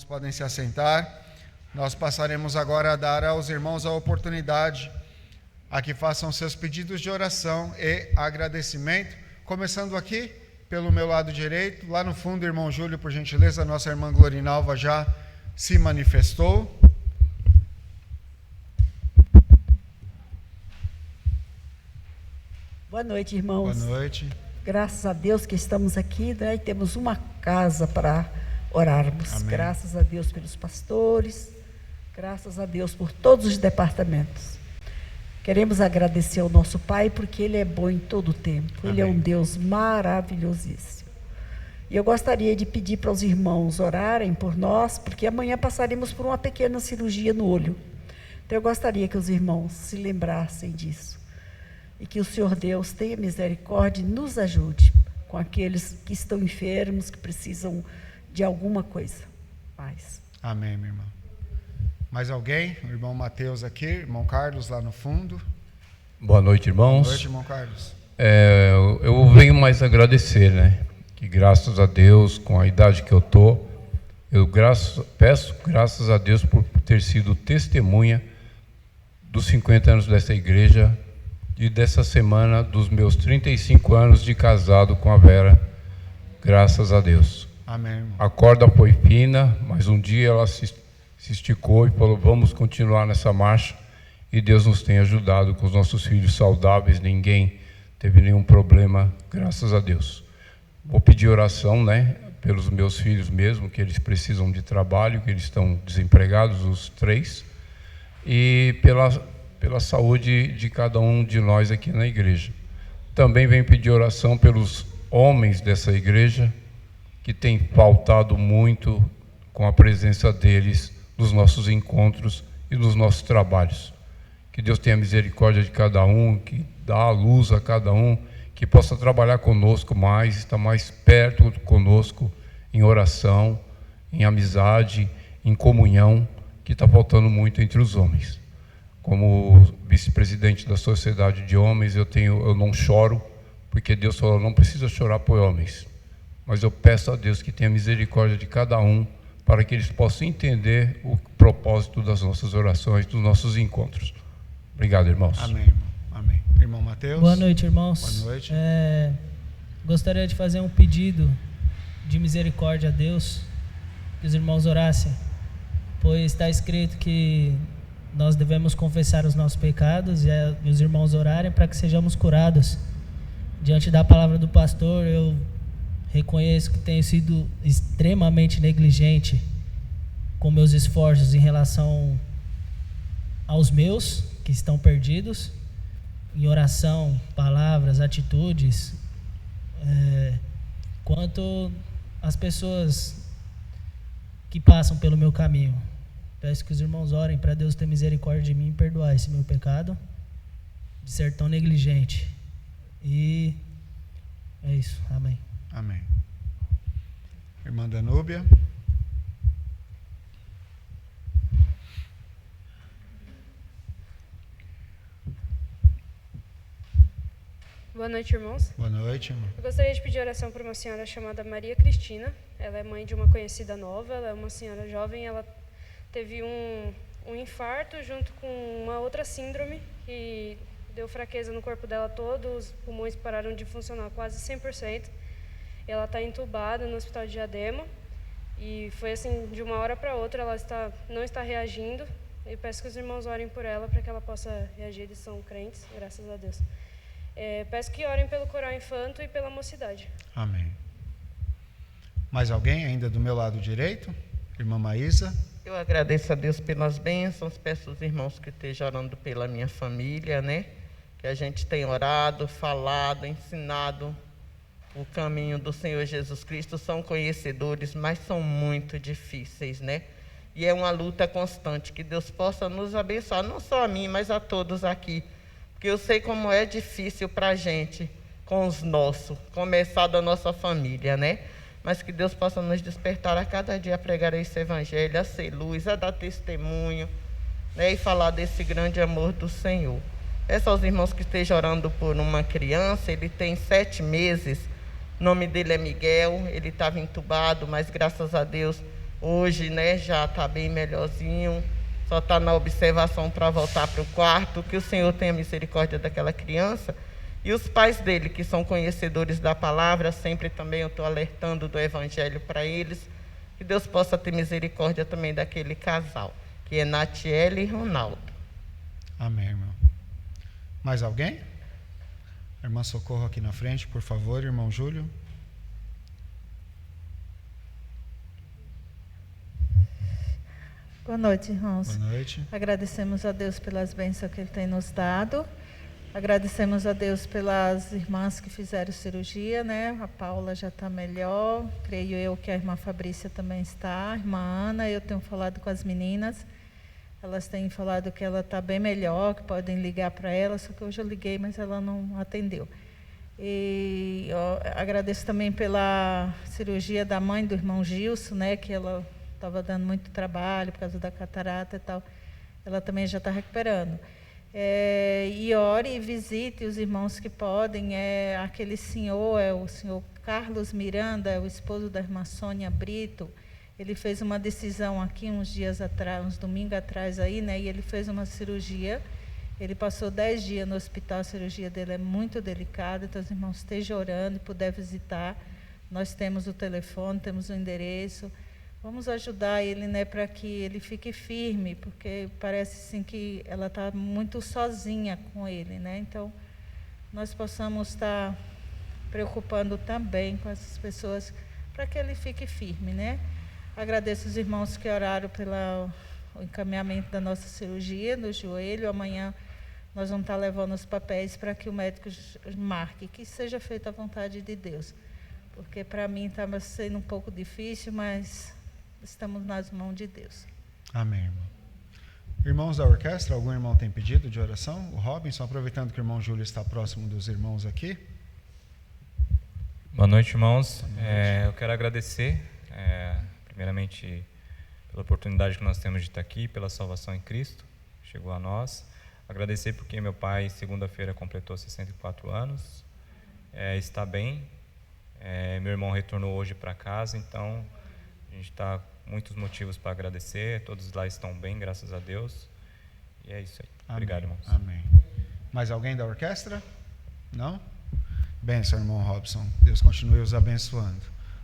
Podem se assentar. Nós passaremos agora a dar aos irmãos a oportunidade a que façam seus pedidos de oração e agradecimento, começando aqui pelo meu lado direito, lá no fundo, irmão Júlio, por gentileza, nossa irmã Glorinalva já se manifestou. Boa noite, irmãos. Boa noite. Graças a Deus que estamos aqui, né, e temos uma casa para orarmos. Amém. Graças a Deus pelos pastores, graças a Deus por todos os departamentos. Queremos agradecer ao nosso Pai, porque Ele é bom em todo o tempo. Amém. Ele é um Deus maravilhosíssimo. E eu gostaria de pedir para os irmãos orarem por nós, porque amanhã passaremos por uma pequena cirurgia no olho. Então eu gostaria que os irmãos se lembrassem disso. E que o Senhor Deus tenha misericórdia e nos ajude com aqueles que estão enfermos, que precisam de alguma coisa mais. Amém, minha irmã. Mais alguém? O irmão Mateus aqui, irmão Carlos lá no fundo. Boa noite, irmãos. Boa noite, irmão Carlos. Eu venho mais agradecer, né? Que graças a Deus, com a idade que eu estou, peço graças a Deus por ter sido testemunha dos 50 anos dessa igreja e dessa semana dos meus 35 anos de casado com a Vera. Graças a Deus. Amém, irmão. A corda foi fina, mas um dia ela se esticou e falou, vamos continuar nessa marcha. E Deus nos tem ajudado com os nossos filhos saudáveis, ninguém teve nenhum problema, graças a Deus. Vou pedir oração, né, pelos meus filhos mesmo, que eles precisam de trabalho, que eles estão desempregados, os 3, e pela saúde de cada um de nós aqui na igreja. Também venho pedir oração pelos homens dessa igreja que tem faltado muito com a presença deles nos nossos encontros e nos nossos trabalhos. Que Deus tenha misericórdia de cada um, que dá a luz a cada um, que possa trabalhar conosco mais, estar mais perto conosco em oração, em amizade, em comunhão, que está faltando muito entre os homens. Como vice-presidente da Sociedade de Homens, eu não choro, porque Deus falou, não precisa chorar por homens, mas eu peço a Deus que tenha misericórdia de cada um, para que eles possam entender o propósito das nossas orações, dos nossos encontros. Obrigado, irmãos. Amém, irmão. Amém. Irmão Mateus. Boa noite, irmãos. Boa noite. Gostaria de fazer um pedido de misericórdia a Deus, que os irmãos orassem, pois está escrito que nós devemos confessar os nossos pecados e os irmãos orarem para que sejamos curados. Diante da palavra do pastor, eu reconheço que tenho sido extremamente negligente com meus esforços em relação aos meus, que estão perdidos, em oração, palavras, atitudes, quanto às pessoas que passam pelo meu caminho. Peço que os irmãos orem para Deus ter misericórdia de mim e perdoar esse meu pecado de ser tão negligente. E é isso. Amém. Amém. Irmã Danúbia. Boa noite, irmãos. Boa noite, irmã. Eu gostaria de pedir oração por uma senhora chamada Maria Cristina. Ela é mãe de uma conhecida nova, ela é uma senhora jovem, ela teve um infarto junto com uma outra síndrome e deu fraqueza no corpo dela todo, os pulmões pararam de funcionar quase 100%. Ela está entubada no hospital de Diadema e foi assim, de uma hora para outra, ela não está reagindo. Eu peço que os irmãos orem por ela para que ela possa reagir, eles são crentes, graças a Deus. Peço que orem pelo Coral Infanto e pela mocidade. Amém. Mais alguém ainda do meu lado direito? Irmã Maísa. Eu agradeço a Deus pelas bênçãos, peço aos irmãos que estejam orando pela minha família, né? Que a gente tem orado, falado, ensinado o caminho do Senhor Jesus Cristo. São conhecedores, mas são muito difíceis, né? E é uma luta constante, que Deus possa nos abençoar, não só a mim, mas a todos aqui. Porque eu sei como é difícil para a gente, com os nossos, começar da nossa família, né? Mas que Deus possa nos despertar a cada dia a pregar esse evangelho, a ser luz, a dar testemunho, né? E falar desse grande amor do Senhor. Peço aos irmãos que estejam orando por uma criança, ele tem 7 meses, o nome dele é Miguel, ele estava entubado, mas graças a Deus, hoje, né, já está bem melhorzinho, só está na observação para voltar para o quarto, que o Senhor tenha misericórdia daquela criança. E os pais dele, que são conhecedores da palavra, sempre também eu estou alertando do evangelho para eles, que Deus possa ter misericórdia também daquele casal, que é Natiele e Ronaldo. Amém, irmão. Mais alguém? Irmã Socorro aqui na frente, por favor, irmão Júlio. Boa noite, irmãos. Boa noite. Agradecemos a Deus pelas bênçãos que Ele tem nos dado. Agradecemos a Deus pelas irmãs que fizeram cirurgia, né? A Paula já está melhor. Creio eu que a irmã Fabrícia também está. A irmã Ana, eu tenho falado com as meninas. Elas têm falado que ela está bem melhor, que podem ligar para ela, só que hoje eu liguei, mas ela não atendeu. E eu agradeço também pela cirurgia da mãe do irmão Gilson, né? Que ela estava dando muito trabalho por causa da catarata e tal. Ela também já está recuperando. E ore e visite os irmãos que podem. Aquele senhor, o senhor Carlos Miranda, o esposo da irmã Sônia Brito. Ele fez uma decisão aqui uns dias atrás, uns domingos atrás aí, né? E ele fez uma cirurgia. Ele passou 10 dias no hospital, a cirurgia dele é muito delicada, então os irmãos estejam orando e puder visitar. Nós temos o telefone, temos o endereço. Vamos ajudar ele, né, para que ele fique firme, porque parece assim que ela está muito sozinha com ele, né? Então, nós possamos estar preocupando também com essas pessoas para que ele fique firme, né? Agradeço os irmãos que oraram pelo encaminhamento da nossa cirurgia no joelho. Amanhã nós vamos estar levando os papéis para que o médico marque, que seja feita a vontade de Deus. Porque para mim estava sendo um pouco difícil, mas estamos nas mãos de Deus. Amém, irmão. Irmãos da orquestra, algum irmão tem pedido de oração? O Robinson, aproveitando que o irmão Júlio está próximo dos irmãos aqui. Boa noite, irmãos. Eu quero agradecer, primeiramente, pela oportunidade que nós temos de estar aqui, pela salvação em Cristo, chegou a nós. Agradecer porque meu pai, segunda-feira, completou 64 anos, está bem. Meu irmão retornou hoje para casa, então a gente está com muitos motivos para agradecer. Todos lá estão bem, graças a Deus. E é isso aí. Amém. Obrigado, irmãos. Amém. Mais alguém da orquestra? Não? Bênção, irmão Robson. Deus continue os abençoando.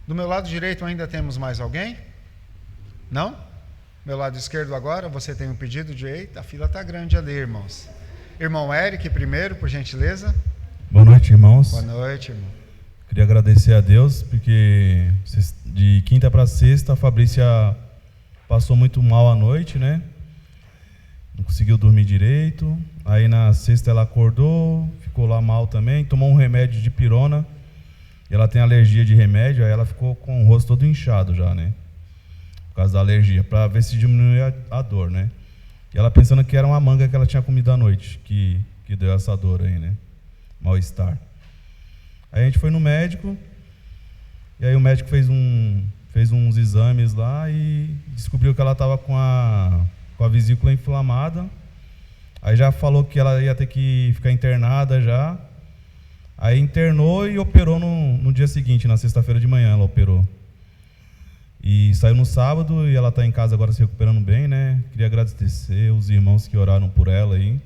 Do meu lado direito ainda temos mais alguém? Não? Meu lado esquerdo agora, você tem um pedido de... Eita, a fila está grande ali, irmãos. Irmão Eric, primeiro, por gentileza. Boa noite, irmãos. Boa noite, irmão. Queria agradecer a Deus, porque de quinta para sexta a Fabrícia passou muito mal à noite, né? Não conseguiu dormir direito. Aí na sexta ela acordou, ficou lá mal também, tomou um remédio de pirona. E ela tem alergia de remédio, aí ela ficou com o rosto todo inchado já, né? Por causa da alergia, para ver se diminuía a dor, né? E ela pensando que era uma manga que ela tinha comido à noite, que deu essa dor aí, né? Mal-estar. Aí a gente foi no médico, e aí o médico fez uns exames lá e descobriu que ela estava com a vesícula inflamada. Aí já falou que ela ia ter que ficar internada já. Aí internou e operou no dia seguinte, na sexta-feira de manhã ela operou. E saiu no sábado e ela está em casa agora se recuperando bem, né? Queria agradecer os irmãos que oraram por ela aí.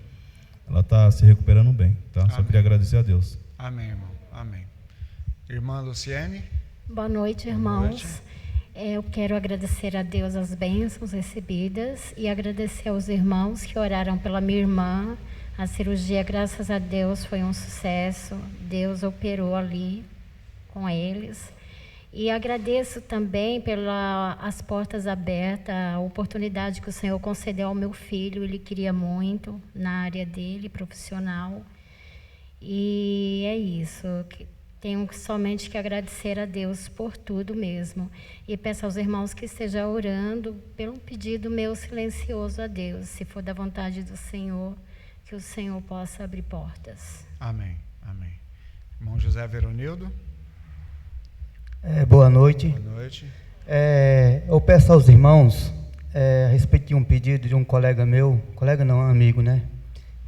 Ela está se recuperando bem, tá? Amém. Só queria agradecer a Deus. Amém, irmão. Amém. Irmã Luciene. Boa noite, irmãos. Boa noite. Eu quero agradecer a Deus as bênçãos recebidas e agradecer aos irmãos que oraram pela minha irmã. A cirurgia, graças a Deus, foi um sucesso. Deus operou ali com eles. E agradeço também pelas portas abertas, a oportunidade que o Senhor concedeu ao meu filho. Ele queria muito na área dele, profissional. E é isso. Tenho somente que agradecer a Deus por tudo mesmo. E peço aos irmãos que estejam orando pelo pedido meu silencioso a Deus. Se for da vontade do Senhor, que o Senhor possa abrir portas. Amém. Amém. Irmão José Veronildo. Boa noite. Boa noite. Eu peço aos irmãos, a respeito de um pedido de um colega meu, colega não, amigo, né?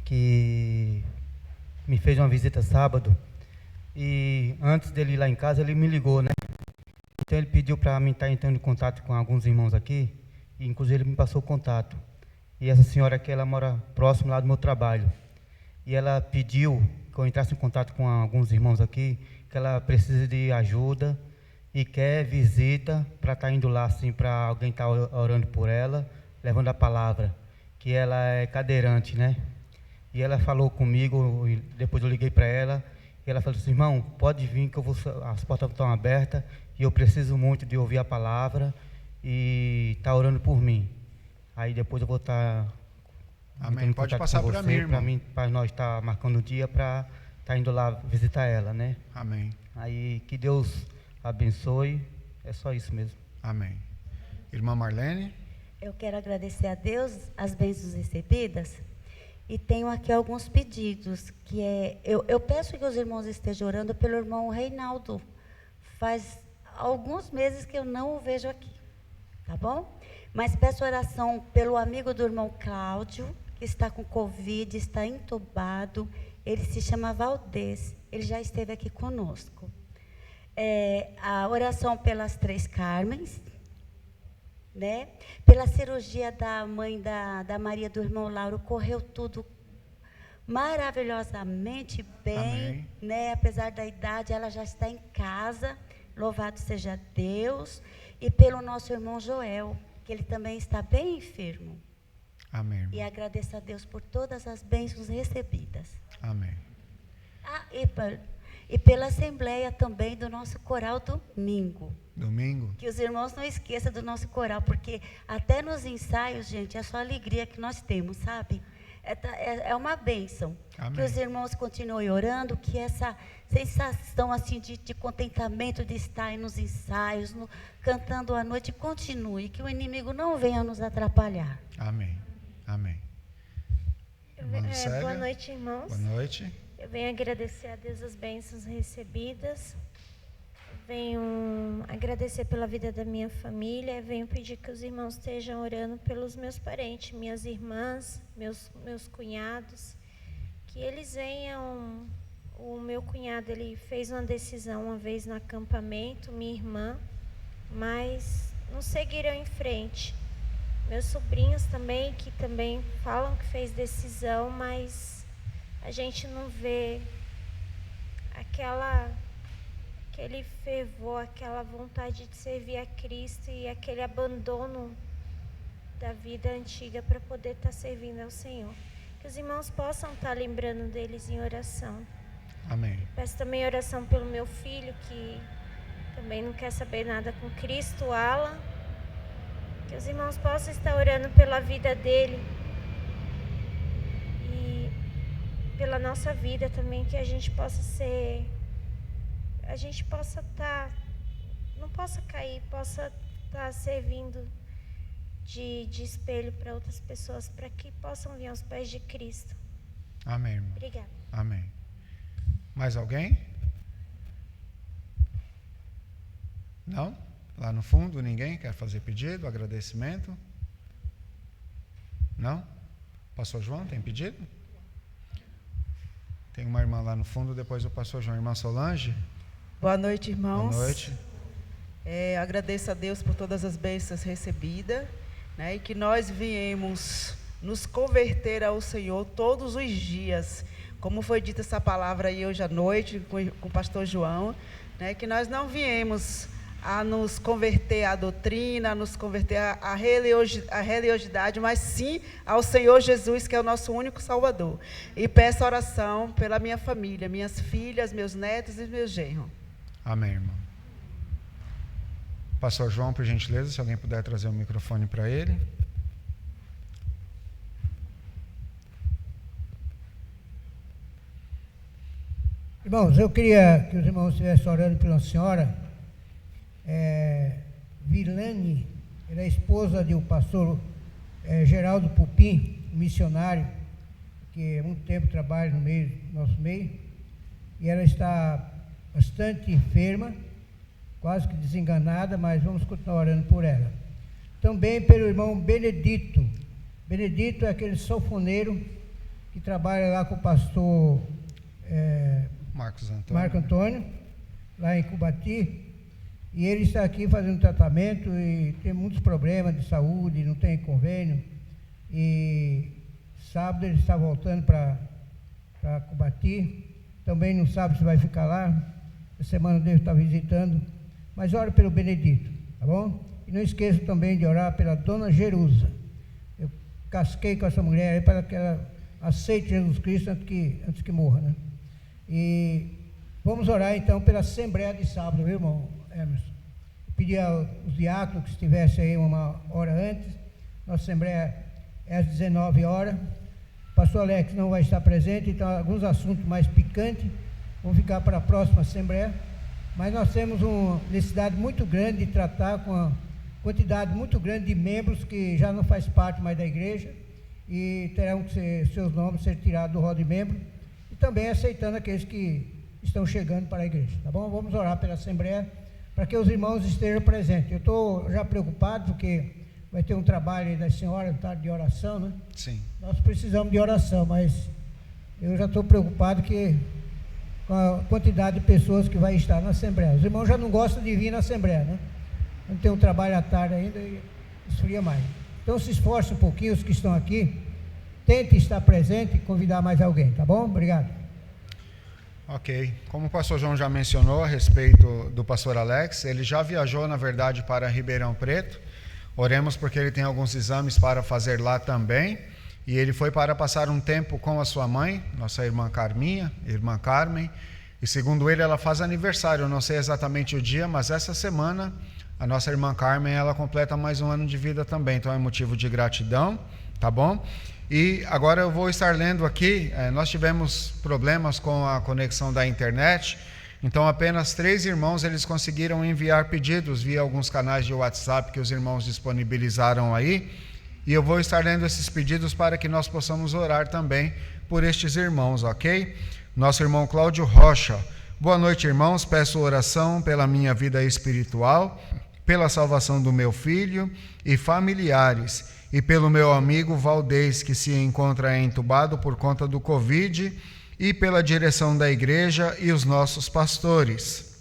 Que me fez uma visita sábado. E antes dele ir lá em casa, ele me ligou, né? Então ele pediu para mim estar entrando em contato com alguns irmãos aqui. E inclusive ele me passou o contato. E essa senhora aqui, ela mora próximo lá do meu trabalho. E ela pediu que eu entrasse em contato com alguns irmãos aqui, que ela precisa de ajuda e quer visita para estar indo lá, assim, para alguém estar orando por ela, levando a palavra, que ela é cadeirante, né? E ela falou comigo, e depois eu liguei para ela, e ela falou assim: irmão, pode vir que as portas estão abertas e eu preciso muito de ouvir a palavra e estar orando por mim. Aí depois eu vou estar... Amém. Pode passar para mim, irmão. Para nós estar marcando o dia para estar indo lá visitar ela, né? Amém. Aí que Deus abençoe, é só isso mesmo. Amém. Irmã Marlene. Eu quero agradecer a Deus as bênçãos recebidas e tenho aqui alguns pedidos, que eu peço que os irmãos estejam orando pelo irmão Reinaldo. Faz alguns meses que eu não o vejo aqui, tá bom? Mas peço oração pelo amigo do irmão Cláudio, que está com Covid, está entubado. Ele se chama Valdez, ele já esteve aqui conosco. A oração pelas 3 Carmens, né? Pela cirurgia da mãe da Maria, do irmão Lauro, correu tudo maravilhosamente bem. Amém. Né? Apesar da idade, ela já está em casa, louvado seja Deus. E pelo nosso irmão Joel, que ele também está bem enfermo. Amém. E agradeço a Deus por todas as bênçãos recebidas. Amém. E pela assembleia também do nosso coral domingo. Domingo. Que os irmãos não esqueçam do nosso coral, porque até nos ensaios, gente, é só alegria que nós temos, sabe? é uma bênção. Amém. Que os irmãos continuem orando, que essa sensação assim de contentamento de estar aí nos ensaios, cantando à noite, continue, que o inimigo não venha nos atrapalhar. Amém. Amém. Boa noite, irmãos. Boa noite. Eu venho agradecer a Deus as bênçãos recebidas. Venho agradecer pela vida da minha família. Venho pedir que os irmãos estejam orando pelos meus parentes, minhas irmãs, meus cunhados. Que eles venham. O meu cunhado, ele fez uma decisão uma vez no acampamento, minha irmã, mas não seguiram em frente. Meus sobrinhos também, que também falam que fez decisão, mas a gente não vê aquele fervor, aquela vontade de servir a Cristo e aquele abandono da vida antiga para poder estar servindo ao Senhor. Que os irmãos possam estar lembrando deles em oração. Amém. Peço também oração pelo meu filho, que também não quer saber nada com Cristo, Alan. Que os irmãos possam estar orando pela vida dele e pela nossa vida também, que a gente possa estar, não possa cair, possa estar servindo de espelho para outras pessoas, para que possam vir aos pés de Cristo. Amém, irmão. Obrigada. Amém. Mais alguém? Não? Lá no fundo, ninguém quer fazer pedido, agradecimento? Não? Pastor João, tem pedido? Tem uma irmã lá no fundo, depois o pastor João. Irmã Solange? Boa noite, irmãos. Boa noite. Agradeço a Deus por todas as bênçãos recebidas, né, e que nós viemos nos converter ao Senhor todos os dias, como foi dita essa palavra aí hoje à noite com o pastor João, né, que nós não viemos a nos converter à doutrina, a nos converter à religiosidade, mas sim ao Senhor Jesus, que é o nosso único Salvador. E peço oração pela minha família, minhas filhas, meus netos e meus genros. Amém, irmão. Pastor João, por gentileza, se alguém puder trazer o microfone para ele. Irmãos, eu queria que os irmãos estivessem orando pela senhora Vilane, ela é esposa do pastor Geraldo Pupim, missionário, que há muito tempo trabalha no nosso meio, e ela está bastante enferma, quase que desenganada, mas vamos continuar orando por ela. Também pelo irmão Benedito. Benedito é aquele sanfoneiro que trabalha lá com o pastor Marco Antônio, lá em Cubati. E ele está aqui fazendo tratamento e tem muitos problemas de saúde, não tem convênio. E sábado ele está voltando para Cubati. Também não sabe se vai ficar lá. Essa semana Deus está visitando. Mas ore pelo Benedito, tá bom? E não esqueça também de orar pela dona Jerusa. Eu casquei com essa mulher aí para que ela aceite Jesus Cristo antes que morra, né? E vamos orar então pela Assembleia de sábado, viu, irmão Emerson? Pedir aos diáconos que estivessem aí uma hora antes. Nossa Assembleia é às 19 horas. O pastor Alex não vai estar presente, então alguns assuntos mais picantes vão ficar para a próxima Assembleia. Mas nós temos uma necessidade muito grande de tratar com a quantidade muito grande de membros que já não faz parte mais da igreja e terão que seus nomes ser tirados do rol de membro, e também aceitando aqueles que estão chegando para a igreja, tá bom? Vamos orar pela Assembleia para que os irmãos estejam presentes. Eu estou já preocupado porque vai ter um trabalho aí da senhora, um tarde de oração, né? Sim. Nós precisamos de oração, mas eu já estou preocupado com a quantidade de pessoas que vai estar na Assembleia. Os irmãos já não gostam de vir na Assembleia, né? Não tem um trabalho à tarde ainda e esfria mais. Então se esforce um pouquinho, os que estão aqui, tente estar presente e convidar mais alguém, tá bom? Obrigado. Ok. Como o pastor João já mencionou a respeito do pastor Alex, ele já viajou, na verdade, para Ribeirão Preto. Oremos porque ele tem alguns exames para fazer lá também. E ele foi para passar um tempo com a sua mãe, nossa irmã Carmen, e segundo ele, ela faz aniversário, eu não sei exatamente o dia, mas essa semana, a nossa irmã Carmen, ela completa mais um ano de vida também, então é motivo de gratidão, tá bom? E agora eu vou estar lendo aqui, nós tivemos problemas com a conexão da internet, então apenas 3 irmãos eles conseguiram enviar pedidos via alguns canais de WhatsApp que os irmãos disponibilizaram aí, e eu vou estar lendo esses pedidos para que nós possamos orar também por estes irmãos, ok? Nosso irmão Cláudio Rocha: boa noite, irmãos, peço oração pela minha vida espiritual, pela salvação do meu filho e familiares, e pelo meu amigo Valdez, que se encontra entubado por conta do Covid, e pela direção da igreja e os nossos pastores.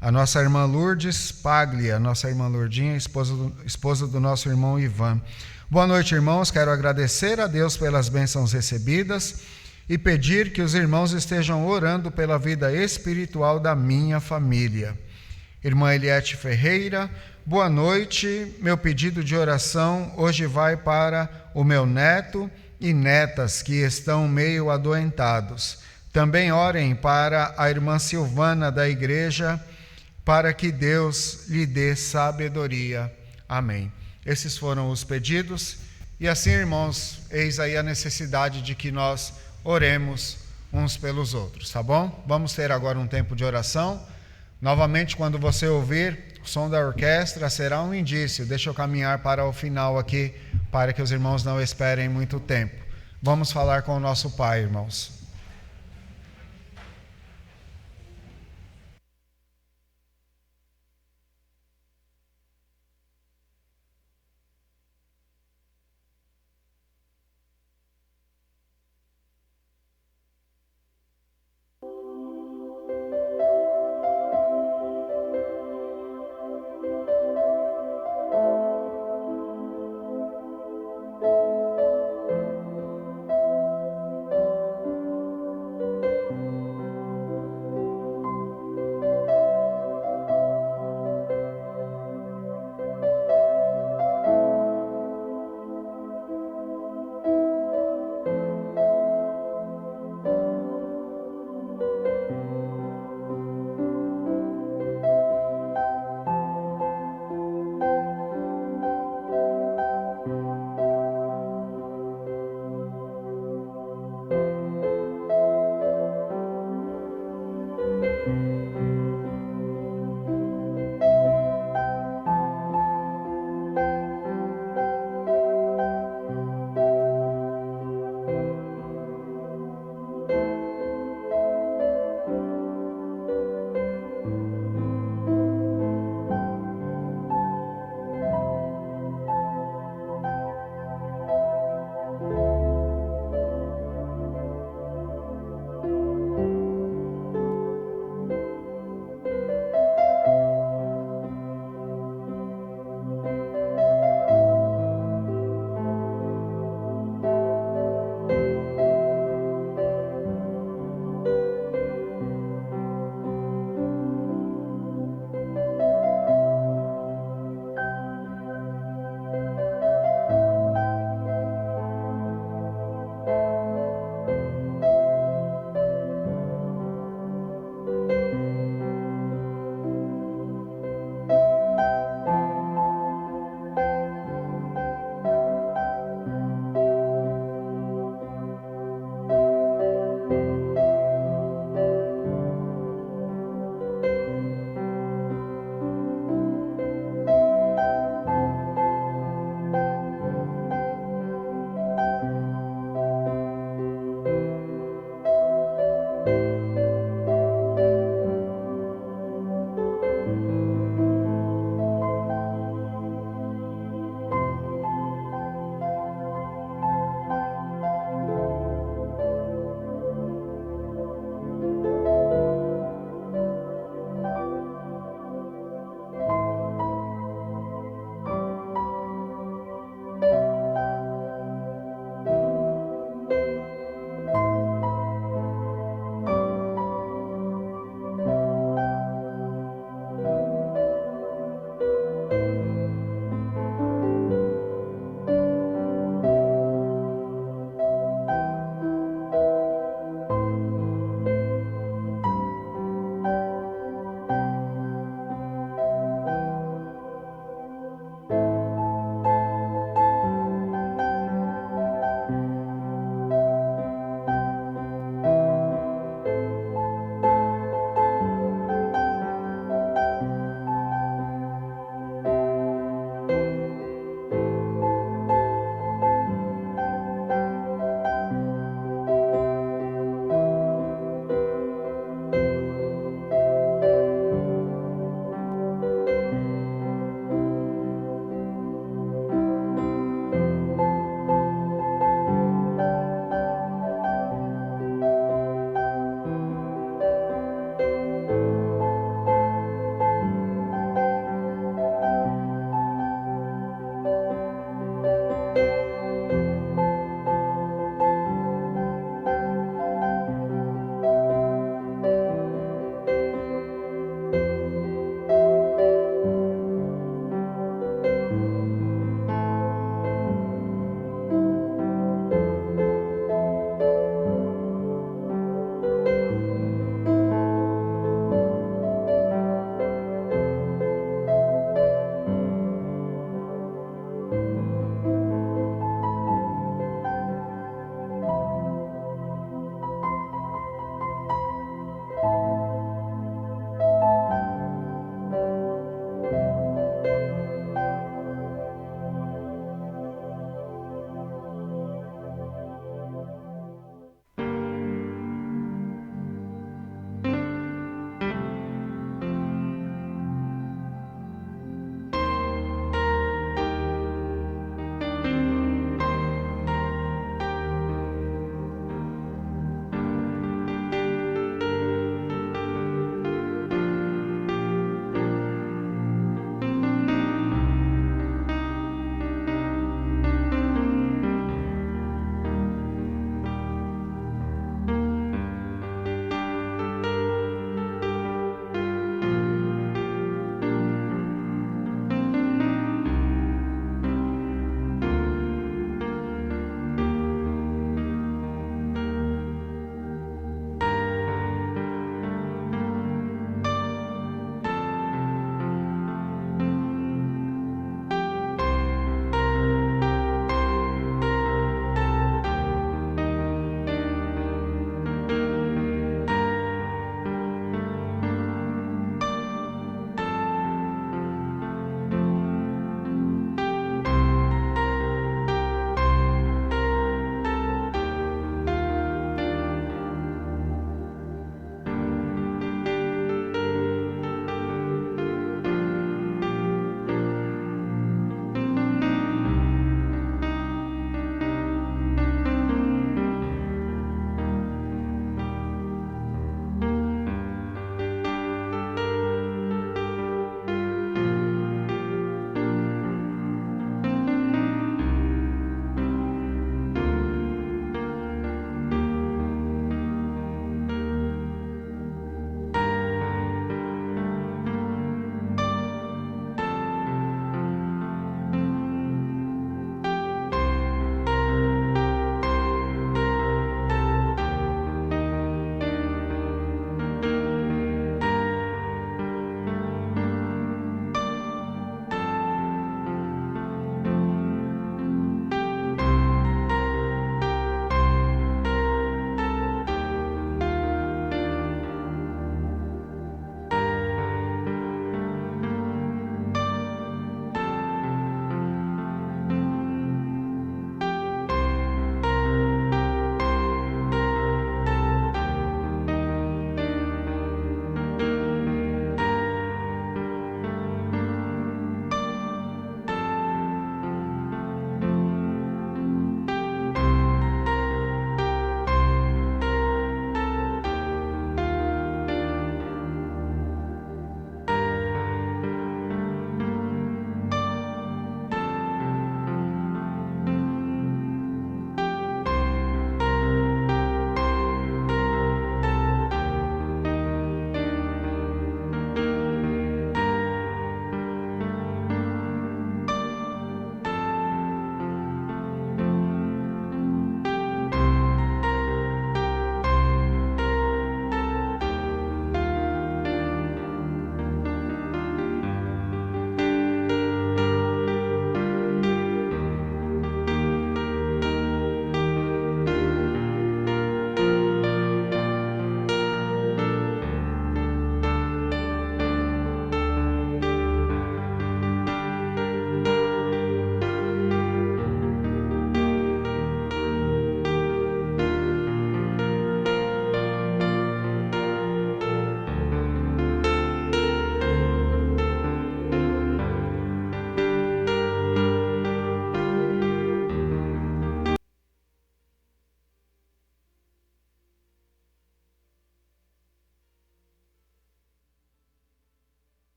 A nossa irmã Lourdes Paglia, nossa irmã Lourdinha, esposa do nosso irmão Ivan. Boa noite, irmãos, quero agradecer a Deus pelas bênçãos recebidas e pedir que os irmãos estejam orando pela vida espiritual da minha família. Irmã Eliette Ferreira: boa noite, meu pedido de oração hoje vai para o meu neto e netas que estão meio adoentados. Também orem para a irmã Silvana da igreja, para que Deus lhe dê sabedoria. Amém. Esses foram os pedidos, e assim, irmãos, eis aí a necessidade de que nós oremos uns pelos outros, tá bom? Vamos ter agora um tempo de oração. Novamente, quando você ouvir o som da orquestra, será um indício. Deixa eu caminhar para o final aqui, para que os irmãos não esperem muito tempo. Vamos falar com o nosso Pai, irmãos.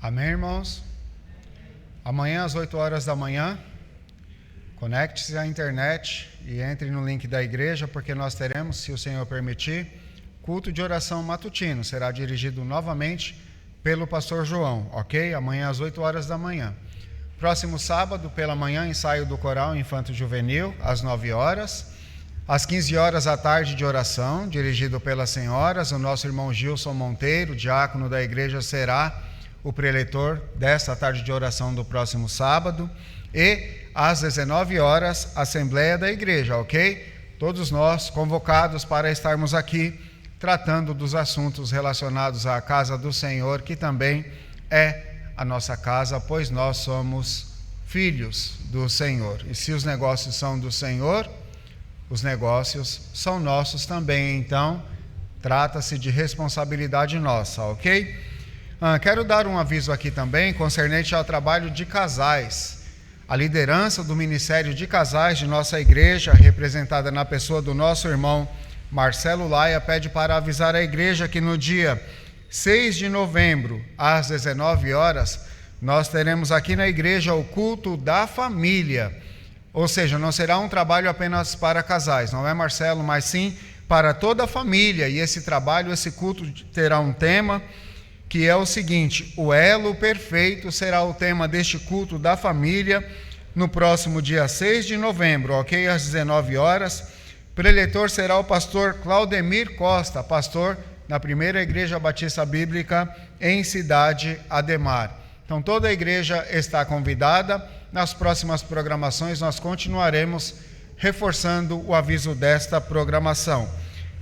Amém, irmãos? Amanhã às 8 horas da manhã, conecte-se à internet e entre no link da igreja, porque nós teremos, se o Senhor permitir, culto de oração matutino. Será dirigido novamente pelo pastor João, ok? Amanhã às 8 horas da manhã. Próximo sábado, pela manhã, ensaio do coral Infanto Juvenil, às 9 horas. Às 15 horas à tarde de oração, dirigido pelas senhoras. O nosso irmão Gilson Monteiro, diácono da igreja, será o preletor desta tarde de oração do próximo sábado. E às 19 horas, Assembleia da Igreja, ok? Todos nós convocados para estarmos aqui tratando dos assuntos relacionados à casa do Senhor, que também é a nossa casa, pois nós somos filhos do Senhor. E se os negócios são do Senhor, os negócios são nossos também. Então, trata-se de responsabilidade nossa, ok? Quero dar um aviso aqui também concernente ao trabalho de casais. A liderança do Ministério de Casais de nossa igreja, representada na pessoa do nosso irmão Marcelo Laia, pede para avisar a igreja que no dia 6 de novembro, às 19 horas, nós teremos aqui na igreja o culto da família. Ou seja, não será um trabalho apenas para casais, não é, Marcelo, mas sim para toda a família. E esse trabalho, esse culto terá um tema que é o seguinte: o elo perfeito será o tema deste culto da família no próximo dia 6 de novembro, ok? Às 19 horas. Preletor será o pastor Claudemir Costa, pastor na Primeira Igreja Batista Bíblica em Cidade Ademar. Então toda a igreja está convidada. Nas próximas programações nós continuaremos reforçando o aviso desta programação.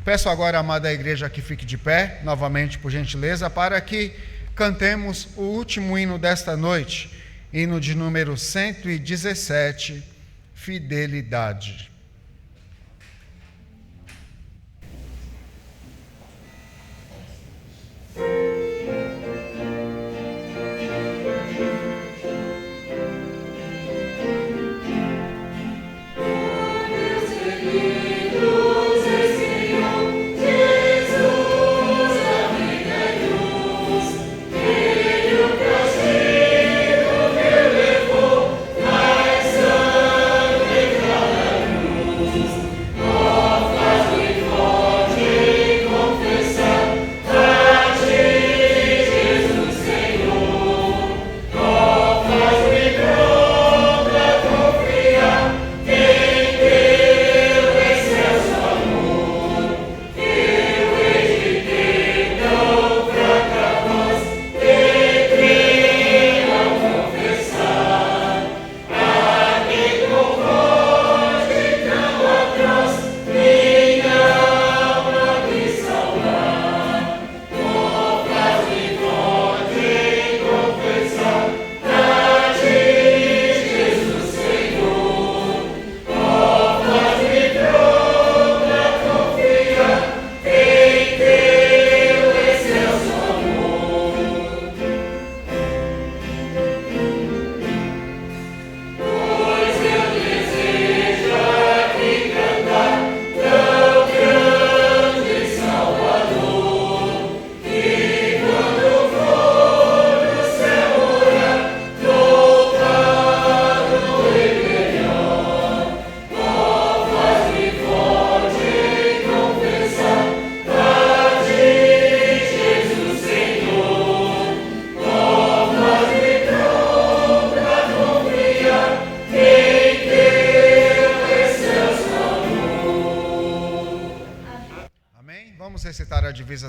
Peço agora à amada igreja que fique de pé, novamente por gentileza, para que cantemos o último hino desta noite, hino de número 117, Fidelidade.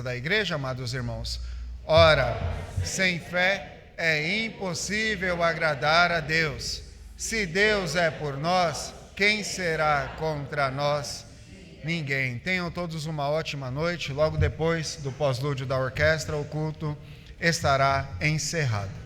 Da igreja, amados irmãos. Ora, sem fé é impossível agradar a Deus. Se Deus é por nós, quem será contra nós? Ninguém. Tenham todos uma ótima noite. Logo depois do pós-lúdio da orquestra, o culto estará encerrado.